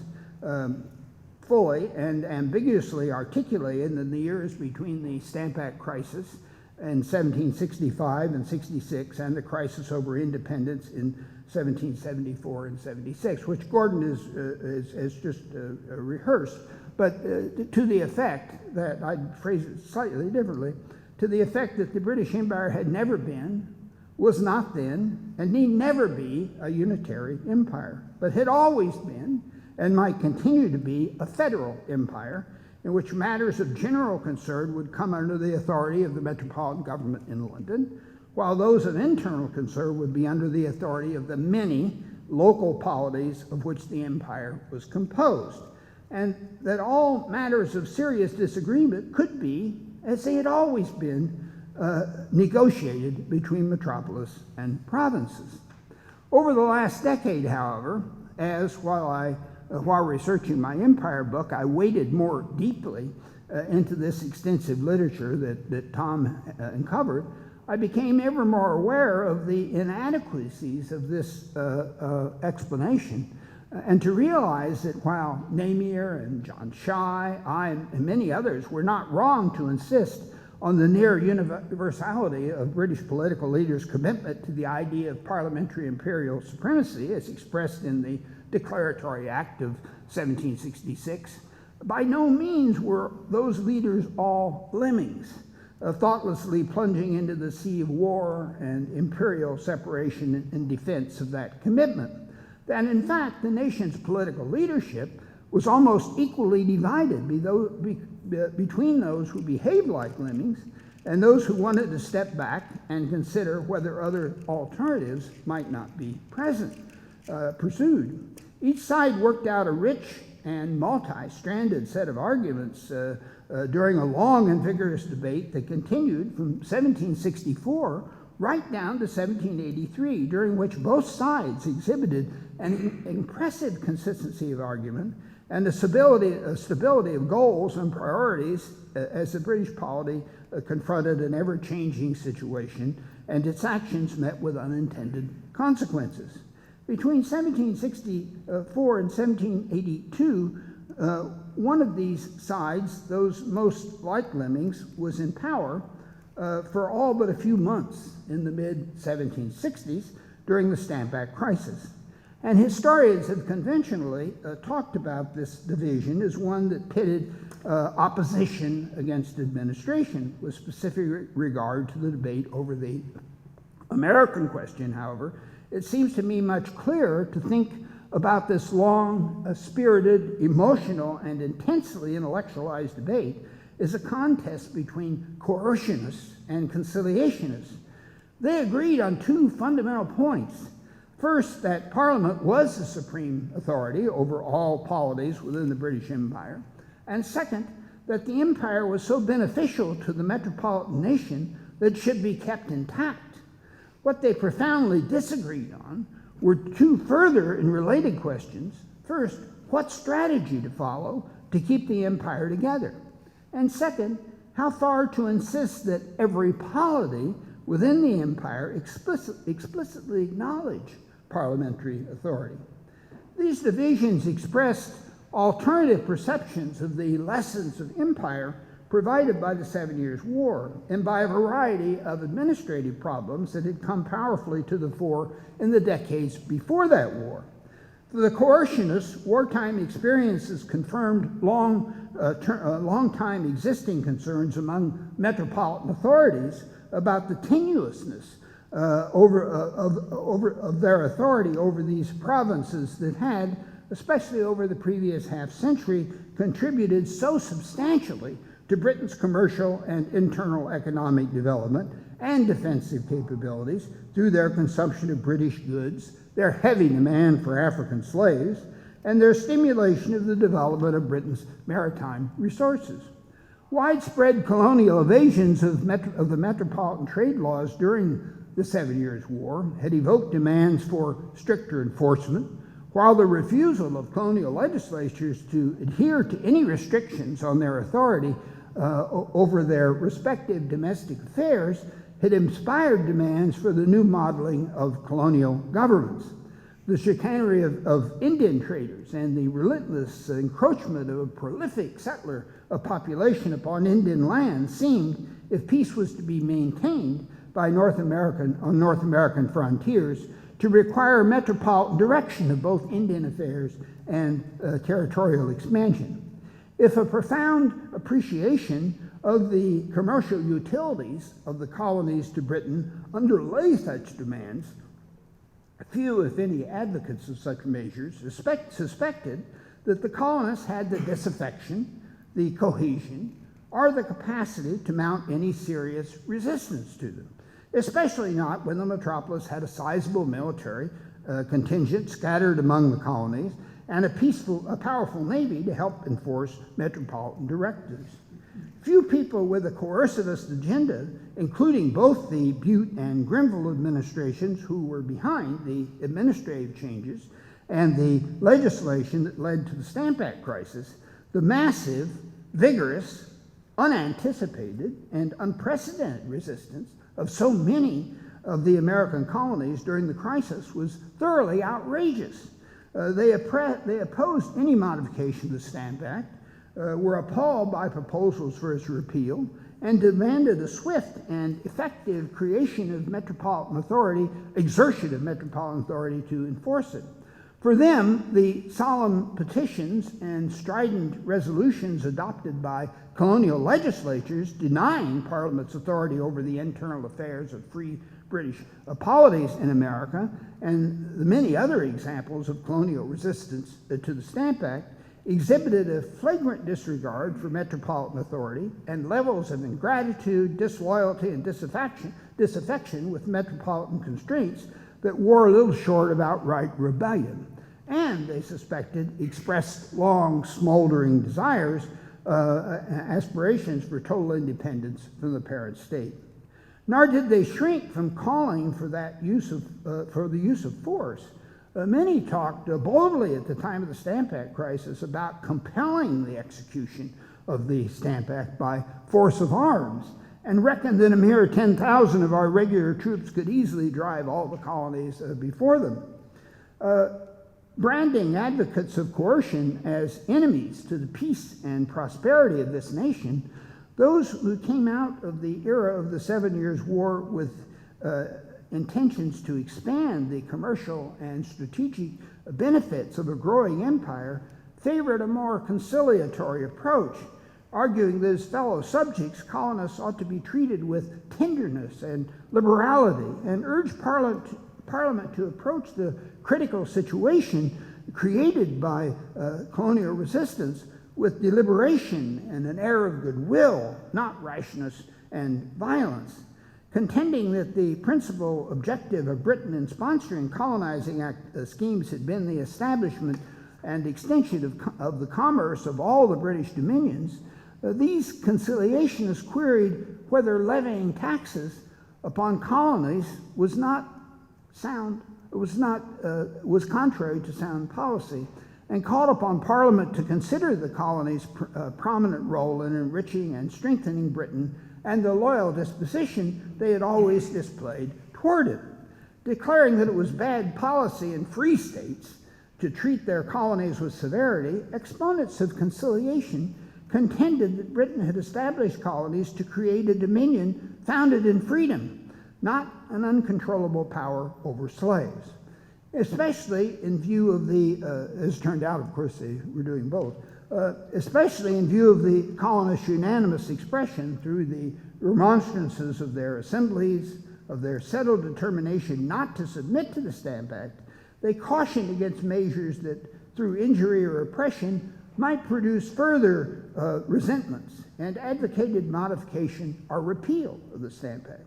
fully and ambiguously articulated in the years between the Stamp Act crisis in 1765 and 66 and the crisis over independence in 1774 and 76, which Gordon has just rehearsed, but to the effect that, I'd phrase it slightly differently, to the effect that the British Empire had never been, was not then, and need never be a unitary empire, but had always been, and might continue to be, a federal empire in which matters of general concern would come under the authority of the metropolitan government in London, while those of internal concern would be under the authority of the many local polities of which the empire was composed, and that all matters of serious disagreement could be, as they had always been, negotiated between metropolis and provinces. Over the last decade, however, while researching my empire book, I waded more deeply into this extensive literature that Tom uncovered, I became ever more aware of the inadequacies of this explanation, and to realize that while Namier and John Shy, I, and many others were not wrong to insist on the near universality of British political leaders' commitment to the idea of parliamentary imperial supremacy as expressed in the Declaratory Act of 1766, by no means were those leaders all lemmings, thoughtlessly plunging into the sea of war and imperial separation in defense of that commitment. That in fact, the nation's political leadership was almost equally divided between those who behaved like lemmings and those who wanted to step back and consider whether other alternatives might not be pursued. Each side worked out a rich and multi-stranded set of arguments during a long and vigorous debate that continued from 1764 right down to 1783, during which both sides exhibited an impressive consistency of argument and a stability of goals and priorities as the British polity confronted an ever-changing situation and its actions met with unintended consequences. Between 1764 and 1782, one of these sides, those most like lemmings, was in power for all but a few months in the mid-1760s during the Stamp Act crisis. And historians have conventionally talked about this division as one that pitted opposition against administration, with specific regard to the debate over the American question. However, it seems to me much clearer to think about this long, spirited, emotional, and intensely intellectualized debate as a contest between coercionists and conciliationists. They agreed on two fundamental points. First, that Parliament was the supreme authority over all polities within the British Empire. And second, that the empire was so beneficial to the metropolitan nation that it should be kept intact. What they profoundly disagreed on were two further and related questions. First, what strategy to follow to keep the empire together? And second, how far to insist that every polity within the empire explicitly acknowledge parliamentary authority. These divisions expressed alternative perceptions of the lessons of empire provided by the 7 Years' War and by a variety of administrative problems that had come powerfully to the fore in the decades before that war. For the coercionists, wartime experiences confirmed long-time existing concerns among metropolitan authorities about the tenuousness of their authority over these provinces that had, especially over the previous half-century, contributed so substantially to Britain's commercial and internal economic development and defensive capabilities through their consumption of British goods, their heavy demand for African slaves, and their stimulation of the development of Britain's maritime resources. Widespread colonial evasions of the metropolitan trade laws during the 7 Years' War had evoked demands for stricter enforcement, while the refusal of colonial legislatures to adhere to any restrictions on their authority over their respective domestic affairs had inspired demands for the new modeling of colonial governments. The chicanery of Indian traders and the relentless encroachment of a prolific settler of population upon Indian land seemed, if peace was to be maintained on North American frontiers, to require metropolitan direction of both Indian affairs and territorial expansion. If a profound appreciation of the commercial utilities of the colonies to Britain underlay such demands, few, if any, advocates of such measures suspected that the colonists had the disaffection, the cohesion, or the capacity to mount any serious resistance to them, especially not when the metropolis had a sizable military contingent scattered among the colonies and a powerful navy to help enforce metropolitan directives. Few people with a coercivist agenda, including both the Bute and Grenville administrations who were behind the administrative changes and the legislation that led to the Stamp Act crisis, the massive, vigorous, unanticipated, and unprecedented resistance of so many of the American colonies during the crisis was thoroughly outrageous. They opposed any modification of the Stamp Act, were appalled by proposals for its repeal, and demanded a swift and effective exertion of metropolitan authority to enforce it. For them, the solemn petitions and strident resolutions adopted by colonial legislatures denying Parliament's authority over the internal affairs of free British polities in America, and the many other examples of colonial resistance to the Stamp Act, exhibited a flagrant disregard for metropolitan authority and levels of ingratitude, disloyalty, and disaffection with metropolitan constraints that wore a little short of outright rebellion. And they suspected expressed long, smoldering desires, aspirations for total independence from the parent state. Nor did they shrink from calling for the use of force. Many talked boldly at the time of the Stamp Act crisis about compelling the execution of the Stamp Act by force of arms, and reckoned that a mere 10,000 of our regular troops could easily drive all the colonies before them. Branding advocates of coercion as enemies to the peace and prosperity of this nation, those who came out of the era of the 7 Years' War with intentions to expand the commercial and strategic benefits of a growing empire favored a more conciliatory approach, arguing that as fellow subjects, colonists ought to be treated with tenderness and liberality, and urged Parliament to approach the critical situation created by colonial resistance with deliberation and an air of goodwill, not rashness and violence, contending that the principal objective of Britain in sponsoring colonizing schemes had been the establishment and extension of the commerce of all the British dominions. These conciliationists queried whether levying taxes upon colonies was contrary to sound policy, and called upon Parliament to consider the colonies' prominent role in enriching and strengthening Britain and the loyal disposition they had always displayed toward it, declaring that it was bad policy in free states to treat their colonies with severity, exponents of conciliation contended that Britain had established colonies to create a dominion founded in freedom, not an uncontrollable power over slaves. Especially in view of the, as turned out, of course, they were doing both, especially in view of the colonists' unanimous expression through the remonstrances of their assemblies, of their settled determination not to submit to the Stamp Act. They cautioned against measures that, through injury or oppression, might produce further resentments, and advocated modification or repeal of the Stamp Act.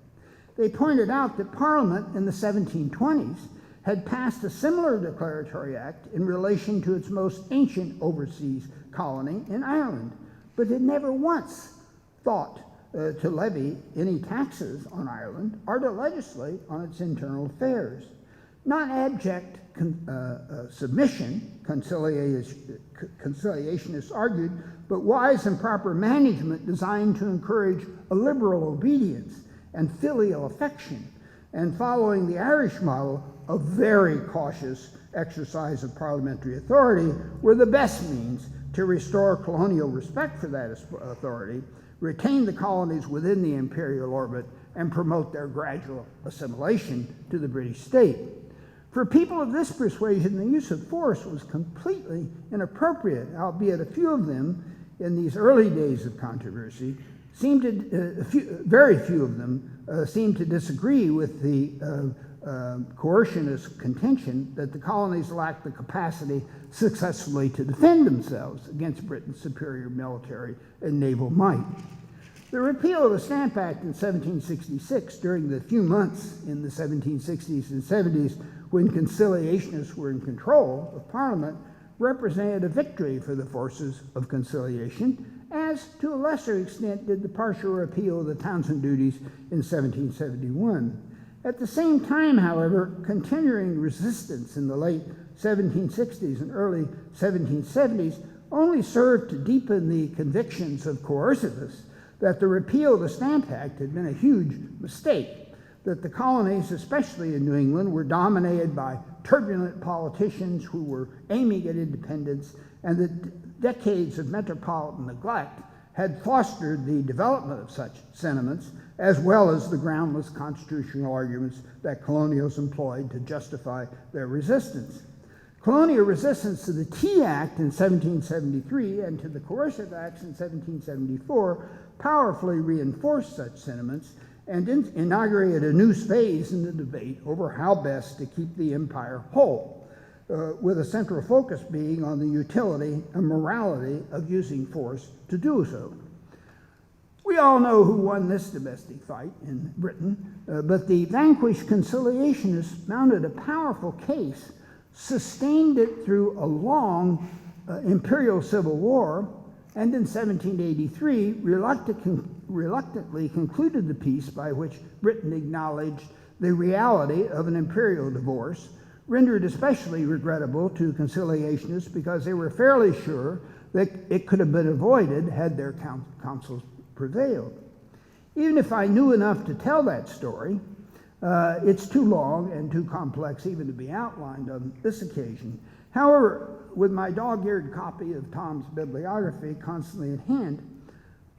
They pointed out that Parliament in the 1720s had passed a similar declaratory act in relation to its most ancient overseas colony in Ireland, but had never once thought to levy any taxes on Ireland or to legislate on its internal affairs. Not abject submission, conciliationists argued, but wise and proper management designed to encourage a liberal obedience and filial affection, and following the Irish model, a very cautious exercise of parliamentary authority were the best means to restore colonial respect for that authority, retain the colonies within the imperial orbit, and promote their gradual assimilation to the British state. For people of this persuasion, the use of force was completely inappropriate, albeit a few of them in these early days of controversy seemed to, very few of them seemed to disagree with the coercionist contention that the colonies lacked the capacity successfully to defend themselves against Britain's superior military and naval might. The repeal of the Stamp Act in 1766, during the few months in the 1760s and 70s when conciliationists were in control of Parliament, represented a victory for the forces of conciliation, as to a lesser extent did the partial repeal of the Townshend duties in 1771. At the same time, however, continuing resistance in the late 1760s and early 1770s only served to deepen the convictions of coercivists that the repeal of the Stamp Act had been a huge mistake, that the colonies, especially in New England, were dominated by turbulent politicians who were aiming at independence, and that decades of metropolitan neglect had fostered the development of such sentiments, as well as the groundless constitutional arguments that colonials employed to justify their resistance. Colonial resistance to the Tea Act in 1773 and to the Coercive Acts in 1774 powerfully reinforced such sentiments and inaugurated a new phase in the debate over how best to keep the empire whole, with a central focus being on the utility and morality of using force to do so. We all know who won this domestic fight in Britain, but the vanquished conciliationists mounted a powerful case, sustained it through a long imperial civil war, and in 1783 reluctantly concluded the peace by which Britain acknowledged the reality of an imperial divorce, rendered especially regrettable to conciliationists because they were fairly sure that it could have been avoided had their counsels prevailed. Even if I knew enough to tell that story, it's too long and too complex even to be outlined on this occasion. However, with my dog-eared copy of Tom's bibliography constantly at hand,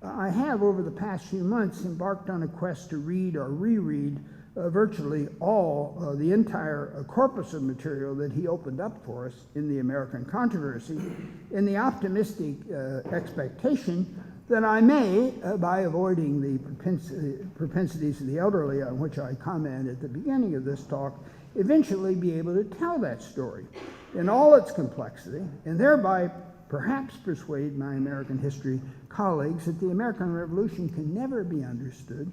I have, over the past few months, embarked on a quest to read or reread virtually all the entire corpus of material that he opened up for us in the American Controversy, in the optimistic expectation that I may, by avoiding the propensities of the elderly on which I commented at the beginning of this talk, eventually be able to tell that story in all its complexity, and thereby perhaps persuade my American history colleagues that the American Revolution can never be understood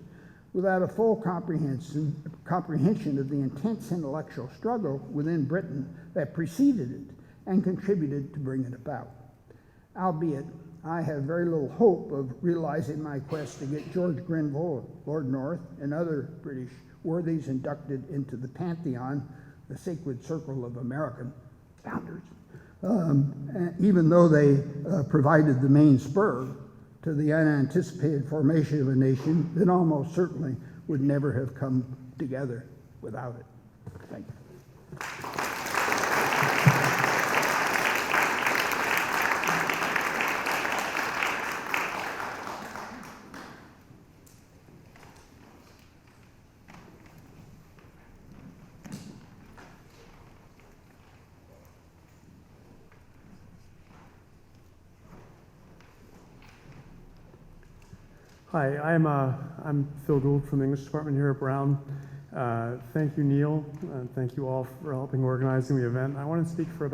without a full comprehension of the intense intellectual struggle within Britain that preceded it and contributed to bring it about. Albeit, I have very little hope of realizing my quest to get George Grenville, Lord North, and other British worthies inducted into the Pantheon, the sacred circle of American founders, even though they provided the main spur to the unanticipated formation of a nation that almost certainly would never have come together without it. Thank you. Hi, I'm Phil Gould from the English department here at Brown. Thank you, Neil, and thank you all for helping organizing the event. I want to speak for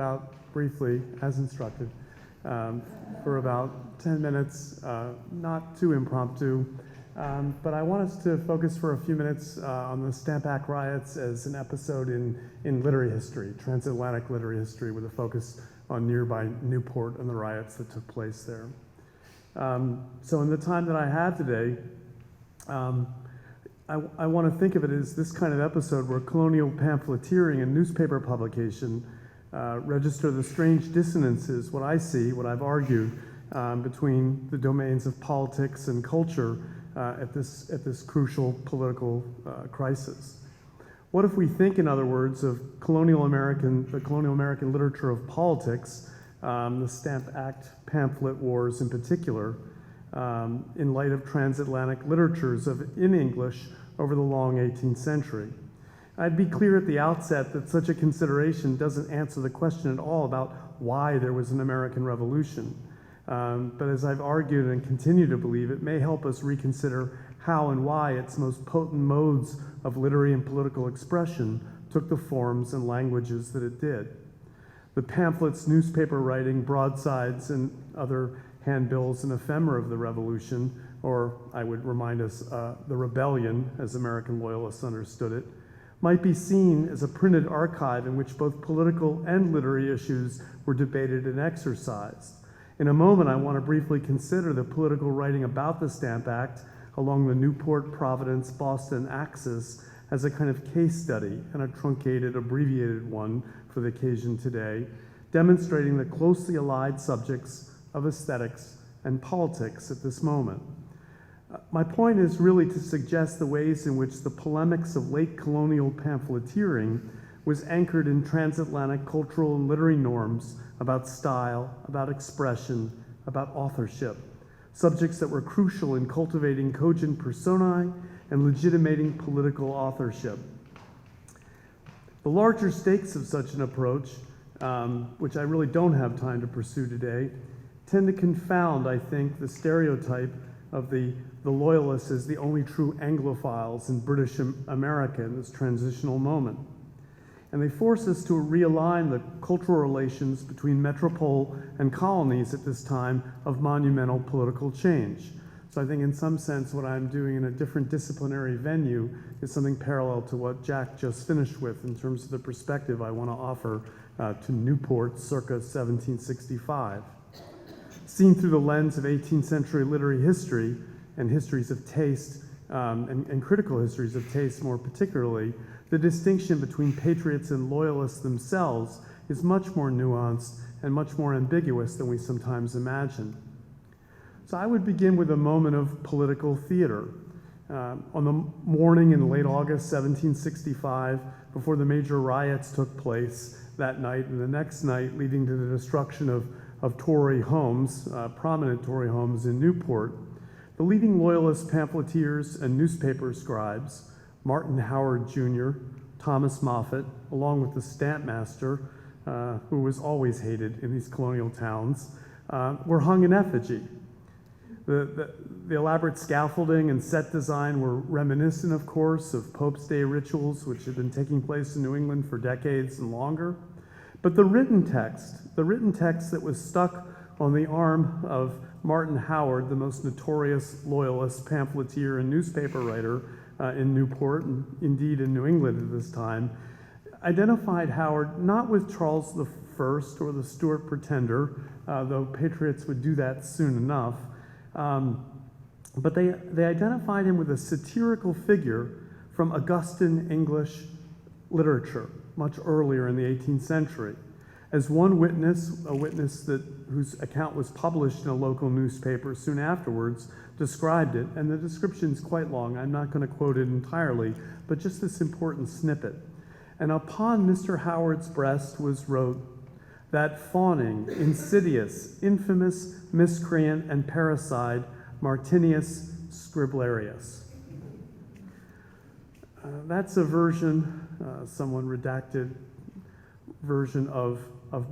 briefly, as instructed, for about 10 minutes, not too impromptu, but I want us to focus for a few minutes on the Stamp Act riots as an episode in literary history, transatlantic literary history, with a focus on nearby Newport and the riots that took place there. So in the time that I have today, I want to think of it as this kind of episode where colonial pamphleteering and newspaper publication register the strange dissonances, what I see, what I've argued, between the domains of politics and culture at this crucial political crisis. What if we think, in other words, of the colonial American literature of politics, the Stamp Act pamphlet wars in particular, in light of transatlantic literatures in English over the long 18th century? I'd be clear at the outset that such a consideration doesn't answer the question at all about why there was an American Revolution. But as I've argued and continue to believe, it may help us reconsider how and why its most potent modes of literary and political expression took the forms and languages that it did. The pamphlets, newspaper writing, broadsides, and other handbills and ephemera of the Revolution, or I would remind us, the rebellion, as American loyalists understood it, might be seen as a printed archive in which both political and literary issues were debated and exercised. In a moment, I want to briefly consider the political writing about the Stamp Act along the Newport, Providence, Boston axis as a kind of case study, and a truncated, abbreviated one for the occasion today, demonstrating the closely allied subjects of aesthetics and politics at this moment. My point is really to suggest the ways in which the polemics of late colonial pamphleteering was anchored in transatlantic cultural and literary norms about style, about expression, about authorship, subjects that were crucial in cultivating cogent personae and legitimating political authorship. The larger stakes of such an approach, which I really don't have time to pursue today, tend to confound, I think, the stereotype of the loyalists as the only true Anglophiles in British America in this transitional moment. And they force us to realign the cultural relations between metropole and colonies at this time of monumental political change. So I think in some sense what I'm doing in a different disciplinary venue is something parallel to what Jack just finished with in terms of the perspective I want to offer to Newport circa 1765. Seen through the lens of 18th century literary history and histories of taste, and critical histories of taste more particularly, the distinction between patriots and loyalists themselves is much more nuanced and much more ambiguous than we sometimes imagine. So I would begin with a moment of political theater. On the morning in late August 1765, before the major riots took place that night and the next night, leading to the destruction of Tory homes, prominent Tory homes in Newport, the leading loyalist pamphleteers and newspaper scribes, Martin Howard Jr., Thomas Moffat, along with the stamp master, who was always hated in these colonial towns, were hung in effigy. The elaborate scaffolding and set design were reminiscent, of course, of Pope's Day rituals, which had been taking place in New England for decades and longer. But the written text that was stuck on the arm of Martin Howard, the most notorious loyalist pamphleteer and newspaper writer in Newport, and indeed in New England at this time, identified Howard not with Charles I or the Stuart Pretender, though patriots would do that soon enough, but they identified him with a satirical figure from Augustan English literature, much earlier in the 18th century. As one witness, a witness whose account was published in a local newspaper soon afterwards, described it, and the description's quite long. I'm not going to quote it entirely, but just this important snippet. And upon Mr. Howard's breast was wrote, that fawning, insidious, infamous, miscreant, and parricide, Martinius Scriblerius. That's a version, someone redacted version of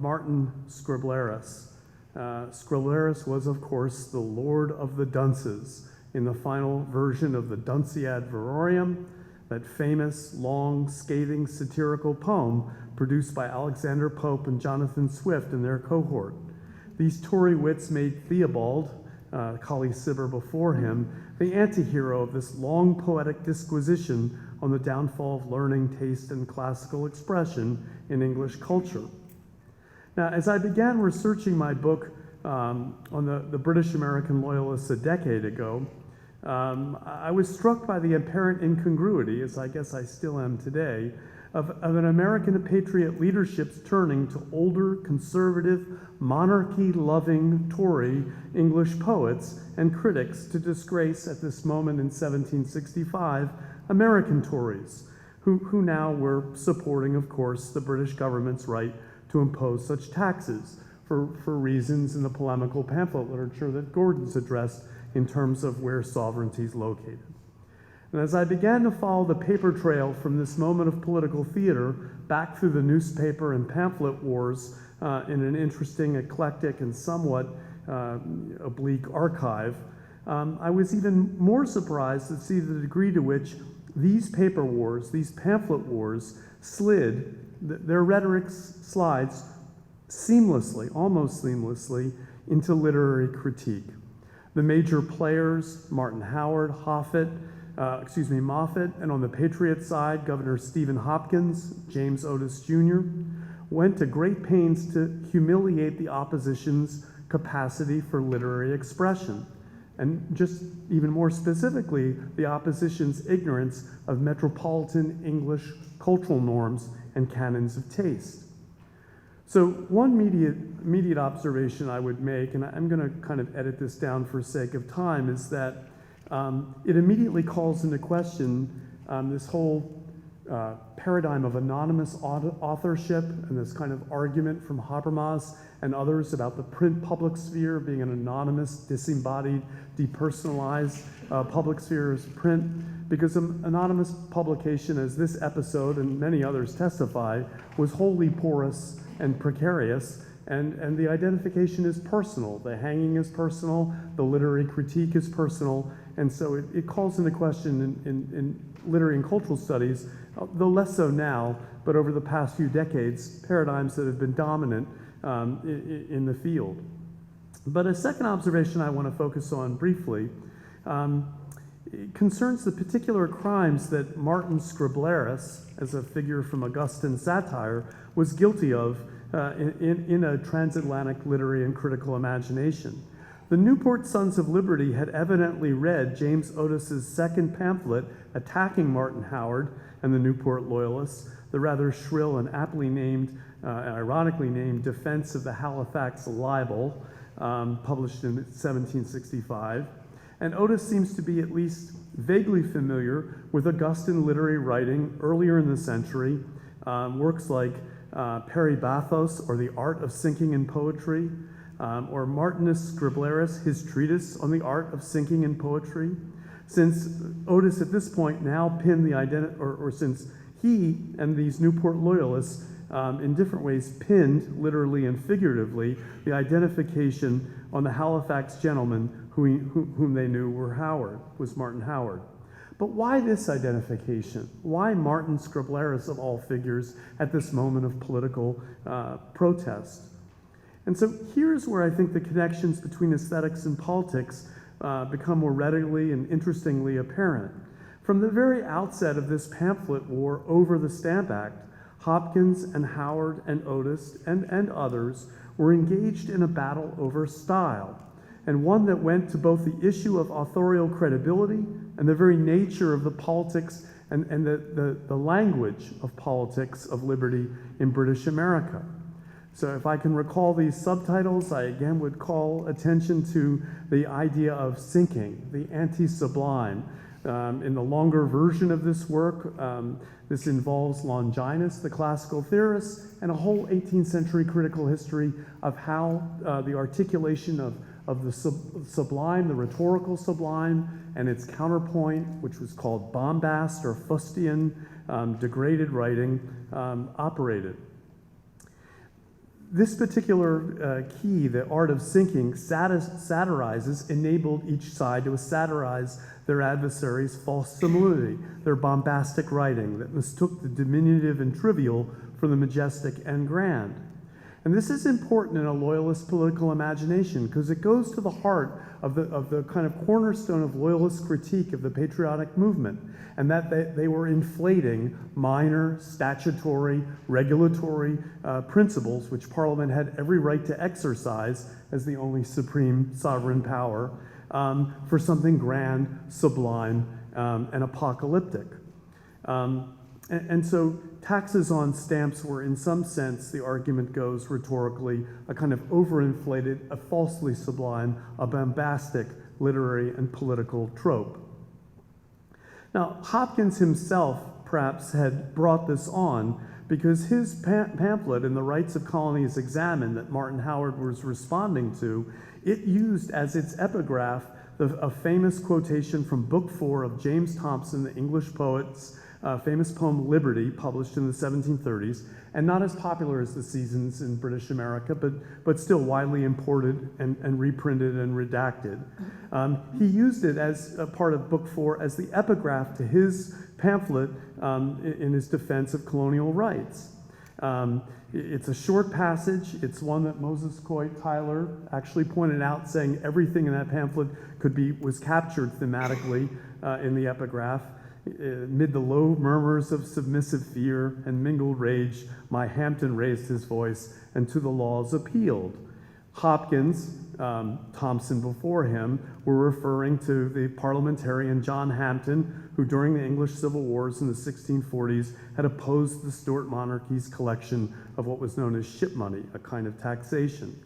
Martin Scriblerus. Scriblerus was, of course, the Lord of the Dunces in the final version of the Dunciad Verorium, that famous, long, scathing, satirical poem produced by Alexander Pope and Jonathan Swift and their cohort. These Tory wits made Theobald, Colley Cibber before him, the anti-hero of this long poetic disquisition on the downfall of learning, taste, and classical expression in English culture. Now, as I began researching my book on the British American Loyalists a decade ago, I was struck by the apparent incongruity, as I guess I still am today, of an American patriot leadership's turning to older, conservative, monarchy-loving Tory English poets and critics to disgrace, at this moment in 1765, American Tories, who now were supporting, of course, the British government's right to impose such taxes for reasons in the polemical pamphlet literature that Gordon's addressed in terms of where sovereignty is located. And as I began to follow the paper trail from this moment of political theater back through the newspaper and pamphlet wars in an interesting, eclectic, and somewhat oblique archive, I was even more surprised to see the degree to which these paper wars, these pamphlet wars, slid, their rhetoric slides seamlessly, almost seamlessly, into literary critique. The major players, Martin Howard, Moffett, and on the Patriot side, Governor Stephen Hopkins, James Otis Jr., went to great pains to humiliate the opposition's capacity for literary expression, and just even more specifically, the opposition's ignorance of metropolitan English cultural norms and canons of taste. So one immediate observation I would make, and I'm going to kind of edit this down for sake of time, is that it immediately calls into question this whole paradigm of anonymous authorship and this kind of argument from Habermas and others about the print public sphere being an anonymous, disembodied, depersonalized public sphere as print, because anonymous publication, as this episode and many others testify, was wholly porous and precarious, and the identification is personal. The hanging is personal, the literary critique is personal, and so it calls into question in literary and cultural studies, though less so now, but over the past few decades, paradigms that have been dominant in the field. But a second observation I want to focus on briefly concerns the particular crimes that Martin Scriblerus, as a figure from Augustan satire, was guilty of in a transatlantic literary and critical imagination. The Newport Sons of Liberty had evidently read James Otis's second pamphlet attacking Martin Howard and the Newport Loyalists, the rather shrill and aptly named, ironically named Defense of the Halifax Libel, published in 1765. And Otis seems to be at least vaguely familiar with Augustan literary writing earlier in the century, works like Peri Bathos, or The Art of Sinking in Poetry, or Martinus Scriblerus, his treatise on the art of sinking in poetry. Since Otis at this point now pinned the identity, or since he and these Newport Loyalists in different ways pinned, literally and figuratively, the identification on the Halifax gentleman whom they knew was Martin Howard. But why this identification? Why Martin Scriblerus, of all figures, at this moment of political protest? And so here's where I think the connections between aesthetics and politics become more readily and interestingly apparent. From the very outset of this pamphlet war over the Stamp Act, Hopkins and Howard and Otis and others were engaged in a battle over style, and one that went to both the issue of authorial credibility and the very nature of the politics and the language of politics of liberty in British America. So if I can recall these subtitles, I again would call attention to the idea of sinking, the anti-sublime. In the longer version of this work, this involves Longinus, the classical theorist, and a whole 18th century critical history of how the articulation of the sublime, the rhetorical sublime, and its counterpoint, which was called bombast or fustian, degraded writing, operated. This particular key, the art of sinking, satirizes, enabled each side to satirize their adversary's false similitude, their bombastic writing that mistook the diminutive and trivial for the majestic and grand. And this is important in a loyalist political imagination because it goes to the heart of the kind of cornerstone of loyalist critique of the patriotic movement, and that they were inflating minor statutory, regulatory principles which Parliament had every right to exercise as the only supreme sovereign power for something grand, sublime, and apocalyptic. And so taxes on stamps were, in some sense, the argument goes rhetorically, a kind of overinflated, a falsely sublime, a bombastic literary and political trope. Now, Hopkins himself perhaps had brought this on because his pamphlet in the Rights of Colonies Examined that Martin Howard was responding to, it used as its epigraph a famous quotation from Book 4 of James Thomson, the English poet's famous poem Liberty, published in the 1730s, and not as popular as The Seasons in British America, but still widely imported and reprinted and redacted. He used it as a part of Book 4 as the epigraph to his pamphlet in his defense of colonial rights. It's a short passage. It's one that Moses Coy Tyler actually pointed out, saying everything in that pamphlet was captured thematically in the epigraph. Amid the low murmurs of submissive fear and mingled rage, my Hampden raised his voice and to the laws appealed. Hopkins, Thomson before him, were referring to the parliamentarian John Hampden, who during the English Civil Wars in the 1640s had opposed the Stuart monarchy's collection of what was known as ship money, a kind of taxation.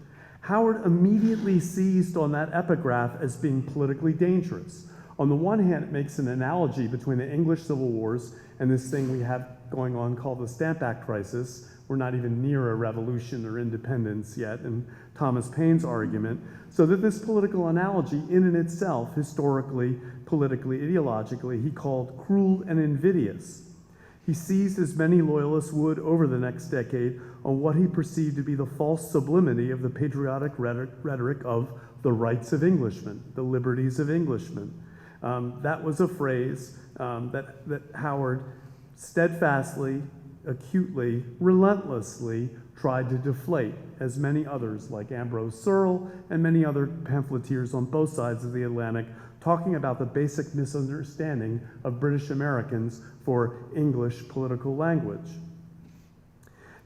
Howard immediately seized on that epigraph as being politically dangerous. On the one hand, it makes an analogy between the English Civil Wars and this thing we have going on called the Stamp Act crisis. We're not even near a revolution or independence yet, in Thomas Paine's argument. So that this political analogy in and itself, historically, politically, ideologically, he called cruel and invidious. He seized, as many loyalists would over the next decade, on what he perceived to be the false sublimity of the patriotic rhetoric of the rights of Englishmen, the liberties of Englishmen. That was a phrase that Howard steadfastly, acutely, relentlessly tried to deflate, as many others like Ambrose Searle and many other pamphleteers on both sides of the Atlantic, talking about the basic misunderstanding of British Americans for English political language.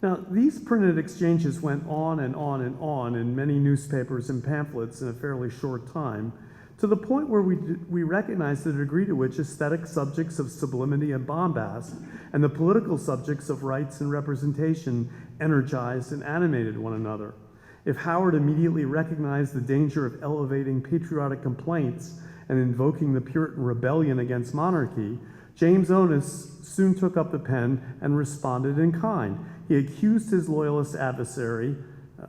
Now, these printed exchanges went on and on and on in many newspapers and pamphlets in a fairly short time, to the point where we recognize the degree to which aesthetic subjects of sublimity and bombast and the political subjects of rights and representation energized and animated one another. If Howard immediately recognized the danger of elevating patriotic complaints and invoking the Puritan rebellion against monarchy, James Otis soon took up the pen and responded in kind. He accused his loyalist adversary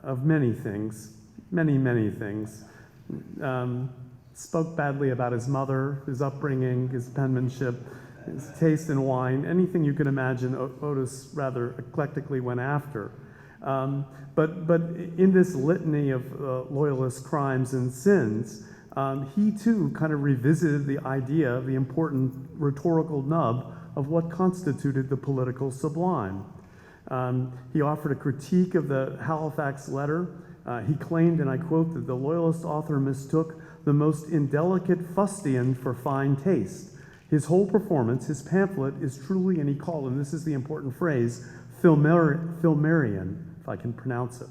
of many things, many things. Spoke badly about his mother, his upbringing, his penmanship, his taste in wine, anything you could imagine Otis rather eclectically went after. But in this litany of loyalist crimes and sins, he too kind of revisited the idea of the important rhetorical nub of what constituted the political sublime. He offered a critique of the Halifax letter. He claimed, and I quote, that the loyalist author mistook the most indelicate fustian for fine taste. His whole performance, his pamphlet, is truly, and he called, and this is the important phrase, Filmarian, if I can pronounce it.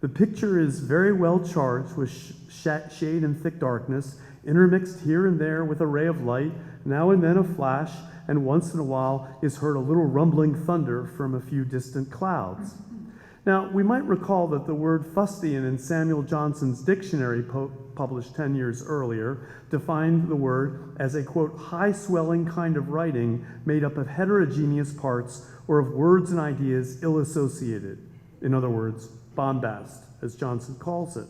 The picture is very well charged with shade and thick darkness, intermixed here and there with a ray of light, now and then a flash, and once in a while is heard a little rumbling thunder from a few distant clouds. Now, we might recall that the word fustian in Samuel Johnson's dictionary published 10 years earlier defined the word as a, quote, high-swelling kind of writing made up of heterogeneous parts or of words and ideas ill-associated. In other words, bombast, as Johnson calls it.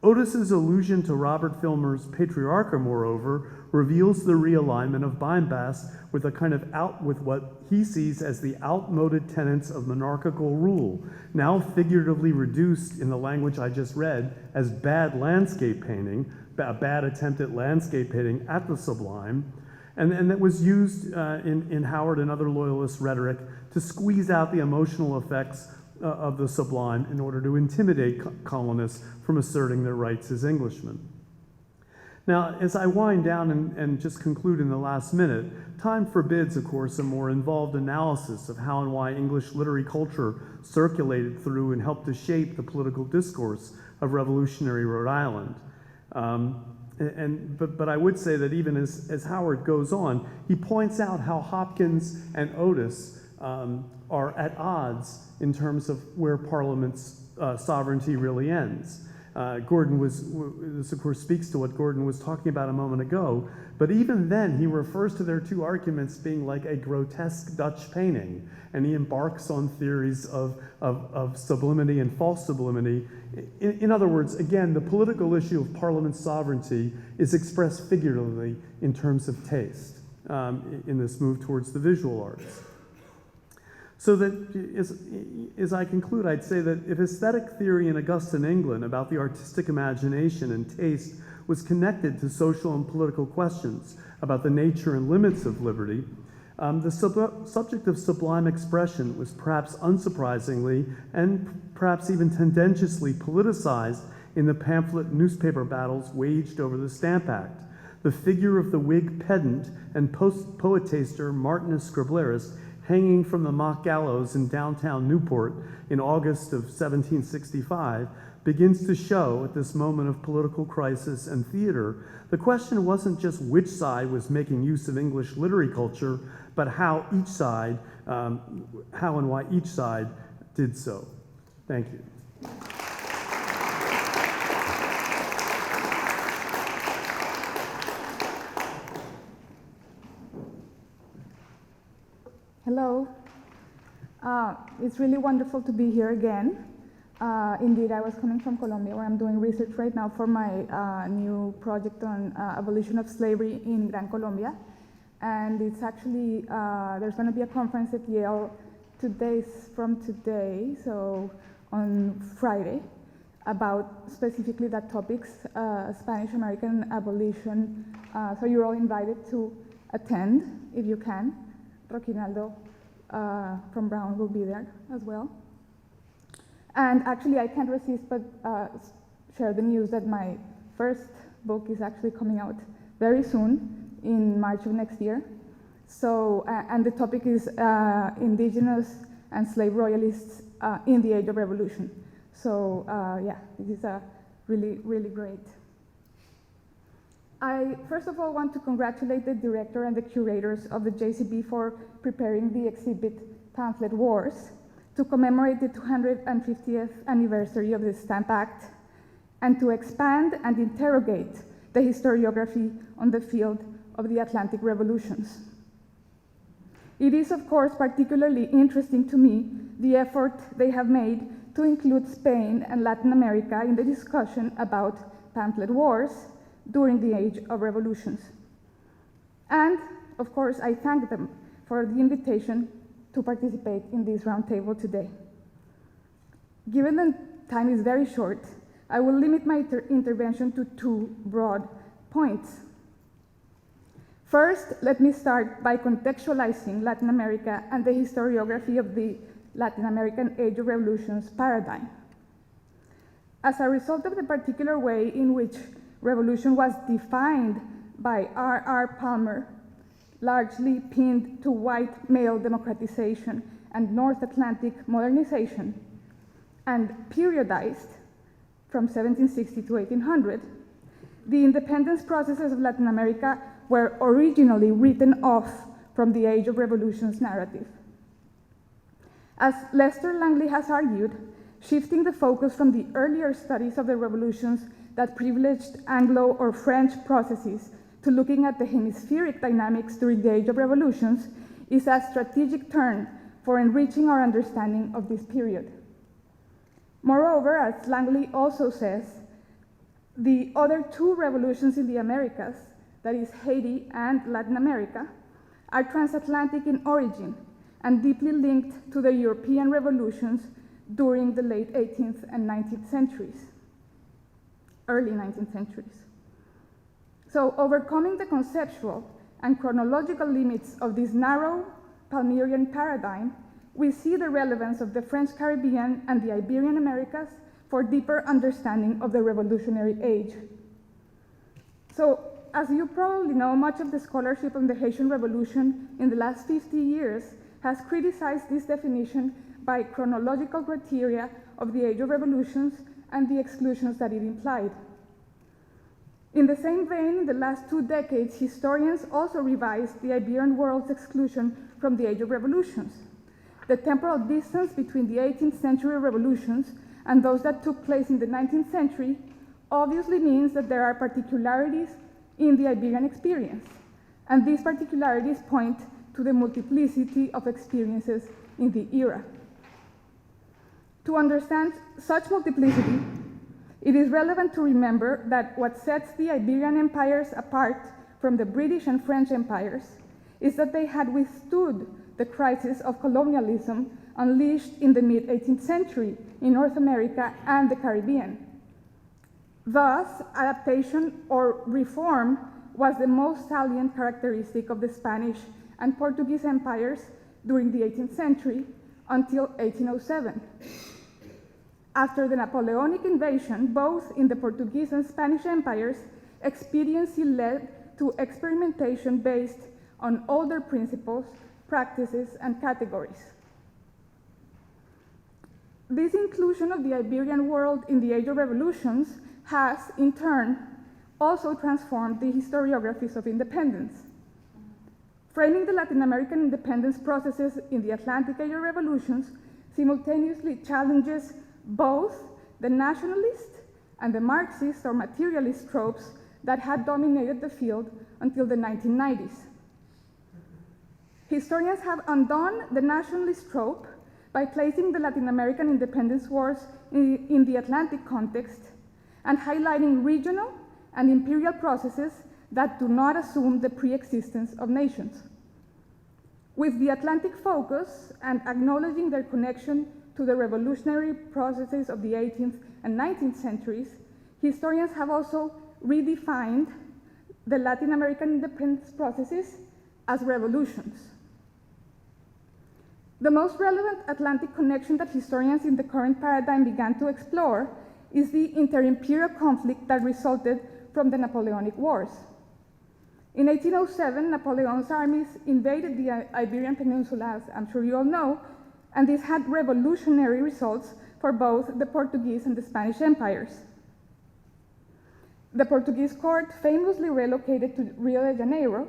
Otis's allusion to Robert Filmer's Patriarcha, moreover, reveals the realignment of bombast with a kind of with what he sees as the outmoded tenets of monarchical rule, now figuratively reduced in the language I just read as bad landscape painting, a bad attempt at landscape painting at the Sublime, and that was used in Howard and other loyalist rhetoric to squeeze out the emotional effects of the Sublime in order to intimidate colonists from asserting their rights as Englishmen. Now, as I wind down and just conclude in the last minute, time forbids, of course, a more involved analysis of how and why English literary culture circulated through and helped to shape the political discourse of revolutionary Rhode Island. But I would say that even as Howard goes on, he points out how Hopkins and Otis are at odds in terms of where Parliament's sovereignty really ends. This of course speaks to what Gordon was talking about a moment ago, but even then he refers to their two arguments being like a grotesque Dutch painting, and he embarks on theories of sublimity and false sublimity. In other words, again, the political issue of Parliament's sovereignty is expressed figuratively in terms of taste in this move towards the visual arts. So that, as I conclude, I'd say that if aesthetic theory in Augustan England about the artistic imagination and taste was connected to social and political questions about the nature and limits of liberty, the subject of sublime expression was perhaps unsurprisingly and perhaps even tendentiously politicized in the pamphlet newspaper battles waged over the Stamp Act. The figure of the Whig pedant and poetaster Martinus Scriblerus hanging from the mock gallows in downtown Newport in August of 1765 begins to show at this moment of political crisis and theater, the question wasn't just which side was making use of English literary culture, but how and why each side did so. Thank you. Hello. It's really wonderful to be here again. Indeed, I was coming from Colombia, where I'm doing research right now for my new project on abolition of slavery in Gran Colombia. And it's actually, there's going to be a conference at Yale 2 days from today, so on Friday, about specifically that topics, Spanish-American abolition. So you're all invited to attend if you can. Roquinaldo from Brown will be there as well. And actually, I can't resist but share the news that my first book is actually coming out very soon, in March of next year. So, and the topic is indigenous and slave royalists in the age of revolution. So, yeah, this is a really, really great. I first of all want to congratulate the director and the curators of the JCB for preparing the exhibit Pamphlet Wars to commemorate the 250th anniversary of the Stamp Act and to expand and interrogate the historiography on the field of the Atlantic revolutions. It is, of course, particularly interesting to me the effort they have made to include Spain and Latin America in the discussion about pamphlet wars during the age of revolutions. And, of course, I thank them for the invitation to participate in this roundtable today. Given that time is very short, I will limit my intervention to 2 broad points. First, let me start by contextualizing Latin America and the historiography of the Latin American Age of Revolutions paradigm. As a result of the particular way in which revolution was defined by R.R. Palmer, largely pinned to white male democratization and North Atlantic modernization, and periodized from 1760 to 1800, the independence processes of Latin America were originally written off from the Age of Revolutions narrative. As Lester Langley has argued, shifting the focus from the earlier studies of the revolutions that privileged Anglo or French processes to looking at the hemispheric dynamics during the Age of Revolutions is a strategic turn for enriching our understanding of this period. Moreover, as Langley also says, the other 2 revolutions in the Americas that is Haiti and Latin America, are transatlantic in origin and deeply linked to the European revolutions during the late 18th and 19th centuries, early 19th centuries. So overcoming the conceptual and chronological limits of this narrow Palmyrean paradigm, we see the relevance of the French Caribbean and the Iberian Americas for deeper understanding of the revolutionary age. So, as you probably know, much of the scholarship on the Haitian Revolution in the last 50 years has criticized this definition by chronological criteria of the age of revolutions and the exclusions that it implied. In the same vein, in the last 2 decades, historians also revised the Iberian world's exclusion from the age of revolutions. The temporal distance between the 18th century revolutions and those that took place in the 19th century obviously means that there are particularities in the Iberian experience, and these particularities point to the multiplicity of experiences in the era. To understand such multiplicity, it is relevant to remember that what sets the Iberian empires apart from the British and French empires is that they had withstood the crisis of colonialism unleashed in the mid-18th century in North America and the Caribbean. Thus, adaptation or reform was the most salient characteristic of the Spanish and Portuguese empires during the 18th century until 1807. After the Napoleonic invasion, both in the Portuguese and Spanish empires, expediency led to experimentation based on older principles, practices, and categories. This inclusion of the Iberian world in the Age of Revolutions has, in turn, also transformed the historiographies of independence. Framing the Latin American independence processes in the Atlantic Age of Revolutions simultaneously challenges both the nationalist and the Marxist or materialist tropes that had dominated the field until the 1990s. Historians have undone the nationalist trope by placing the Latin American independence wars in the Atlantic context and highlighting regional and imperial processes that do not assume the pre-existence of nations. With the Atlantic focus and acknowledging their connection to the revolutionary processes of the 18th and 19th centuries, historians have also redefined the Latin American independence processes as revolutions. The most relevant Atlantic connection that historians in the current paradigm began to explore is the inter-imperial conflict that resulted from the Napoleonic Wars. In 1807, Napoleon's armies invaded the Iberian Peninsula, as I'm sure you all know, and this had revolutionary results for both the Portuguese and the Spanish empires. The Portuguese court famously relocated to Rio de Janeiro,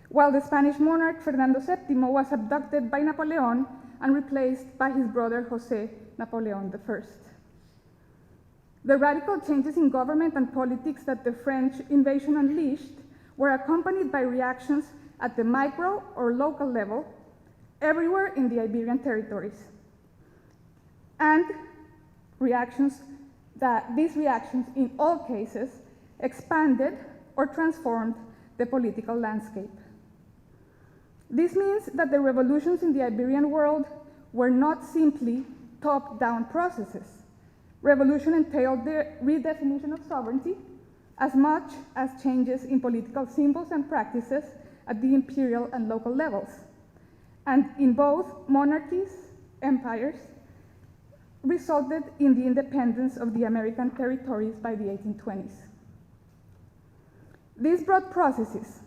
while the Spanish monarch Fernando VII was abducted by Napoleon and replaced by his brother José Napoleon I. The radical changes in government and politics that the French invasion unleashed were accompanied by reactions at the micro or local level everywhere in the Iberian territories, and these reactions in all cases expanded or transformed the political landscape. This means that the revolutions in the Iberian world were not simply top-down processes. Revolution entailed the redefinition of sovereignty as much as changes in political symbols and practices at the imperial and local levels. And in both monarchies, empires, resulted in the independence of the American territories by the 1820s. These broad processes,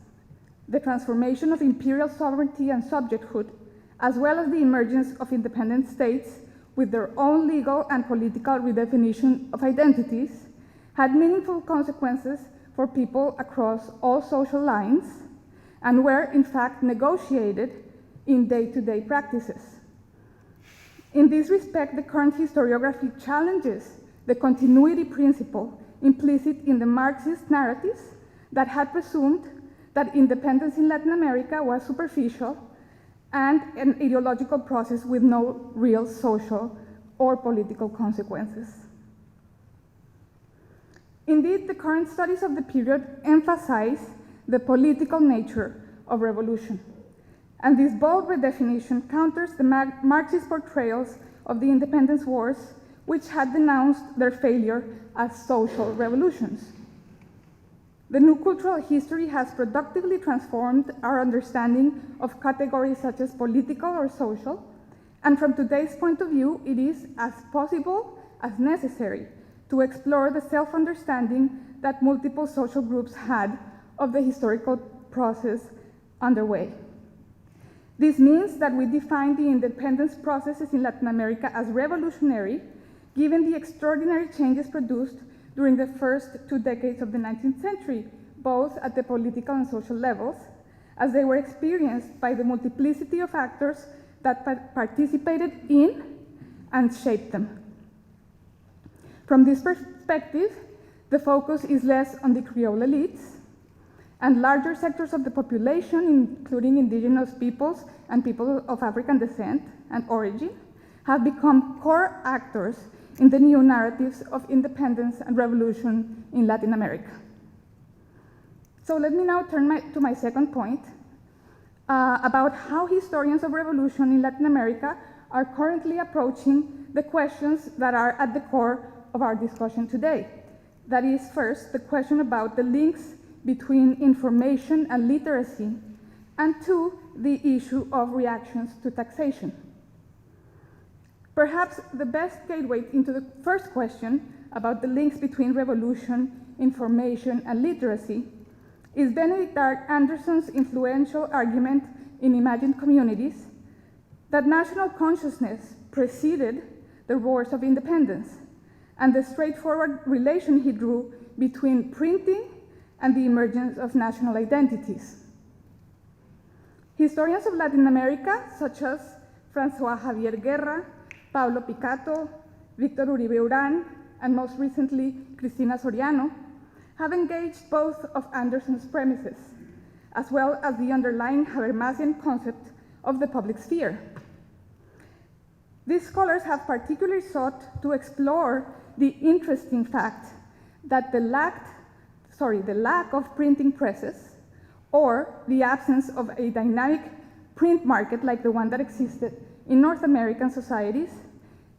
the transformation of imperial sovereignty and subjecthood, as well as the emergence of independent states with their own legal and political redefinition of identities, had meaningful consequences for people across all social lines and were, in fact, negotiated in day-to-day practices. In this respect, the current historiography challenges the continuity principle implicit in the Marxist narratives that had presumed that independence in Latin America was superficial and an ideological process with no real social or political consequences. Indeed, the current studies of the period emphasize the political nature of revolution. And this bold redefinition counters the Marxist portrayals of the independence wars, which had denounced their failure as social revolutions. The new cultural history has productively transformed our understanding of categories such as political or social, and from today's point of view, it is as possible as necessary to explore the self-understanding that multiple social groups had of the historical process underway. This means that we define the independence processes in Latin America as revolutionary, given the extraordinary changes produced during the first 2 decades of the 19th century, both at the political and social levels, as they were experienced by the multiplicity of actors that participated in and shaped them. From this perspective, the focus is less on the Creole elites, and larger sectors of the population, including indigenous peoples and people of African descent and origin, have become core actors in the new narratives of independence and revolution in Latin America. So let me now turn to my second point about how historians of revolution in Latin America are currently approaching the questions that are at the core of our discussion today. That is, first, the question about the links between information and literacy, and two, the issue of reactions to taxation. Perhaps the best gateway into the first question about the links between revolution, information, and literacy is Benedict Anderson's influential argument in Imagined Communities that national consciousness preceded the wars of independence, and the straightforward relation he drew between printing and the emergence of national identities. Historians of Latin America, such as François Javier Guerra, Pablo Picato, Víctor Uribe Urán, and most recently, Cristina Soriano, have engaged both of Anderson's premises, as well as the underlying Habermasian concept of the public sphere. These scholars have particularly sought to explore the interesting fact that the lack of printing presses, or the absence of a dynamic print market like the one that existed in North American societies,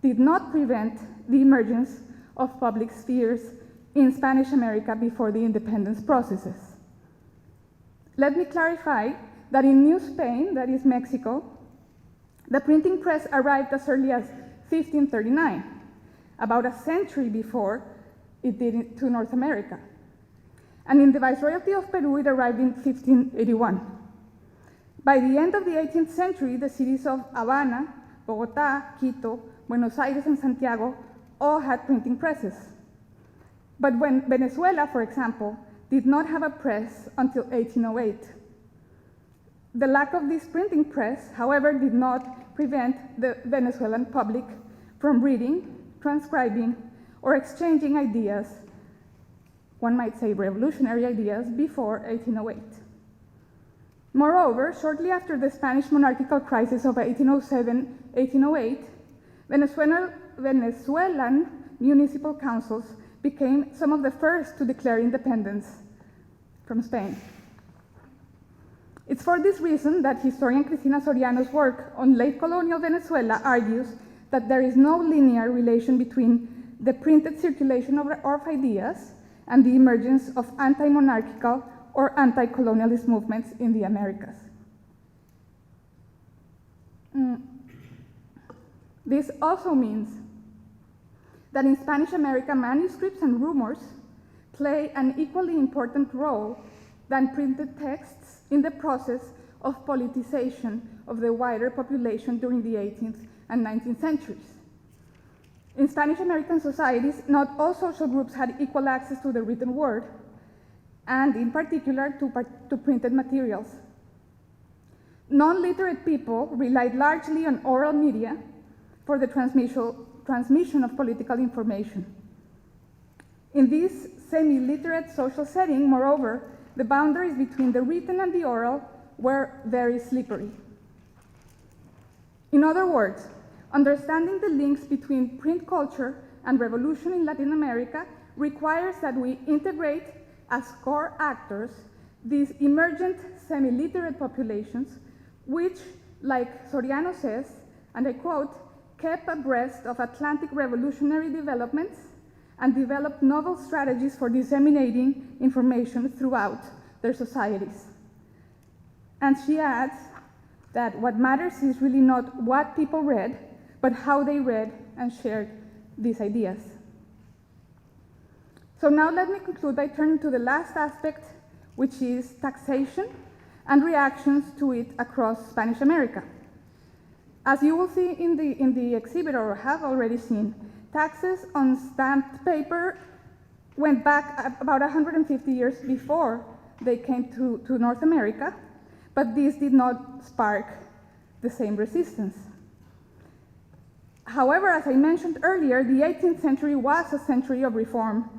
did not prevent the emergence of public spheres in Spanish America before the independence processes. Let me clarify that in New Spain, that is Mexico, the printing press arrived as early as 1539, about a century before it did to North America. And in the Viceroyalty of Peru, it arrived in 1581. By the end of the 18th century, the cities of Havana, Bogotá, Quito, Buenos Aires, and Santiago all had printing presses. But when Venezuela, for example, did not have a press until 1808. The lack of this printing press, however, did not prevent the Venezuelan public from reading, transcribing, or exchanging ideas, one might say revolutionary ideas, before 1808. Moreover, shortly after the Spanish monarchical crisis of 1807-1808, Venezuelan municipal councils became some of the first to declare independence from Spain. It's for this reason that historian Cristina Soriano's work on late colonial Venezuela argues that there is no linear relation between the printed circulation of ideas and the emergence of anti-monarchical or anti-colonialist movements in the Americas. This also means that in Spanish America, manuscripts and rumors play an equally important role than printed texts in the process of politicization of the wider population during the 18th and 19th centuries. In Spanish American societies, not all social groups had equal access to the written word, and in particular to printed materials. Non-literate people relied largely on oral media for the transmission of political information. In this semi-literate social setting, moreover, the boundaries between the written and the oral were very slippery. In other words, understanding the links between print culture and revolution in Latin America requires that we integrate as core actors these emergent semi-literate populations, which, like Soriano says, and I quote, kept abreast of Atlantic revolutionary developments and developed novel strategies for disseminating information throughout their societies. And she adds that what matters is really not what people read, but how they read and shared these ideas. So now let me conclude by turning to the last aspect, which is taxation and reactions to it across Spanish America. As you will see in the exhibit, or have already seen, taxes on stamped paper went back about 150 years before they came to North America, but this did not spark the same resistance. However, as I mentioned earlier, the 18th century was a century of reform,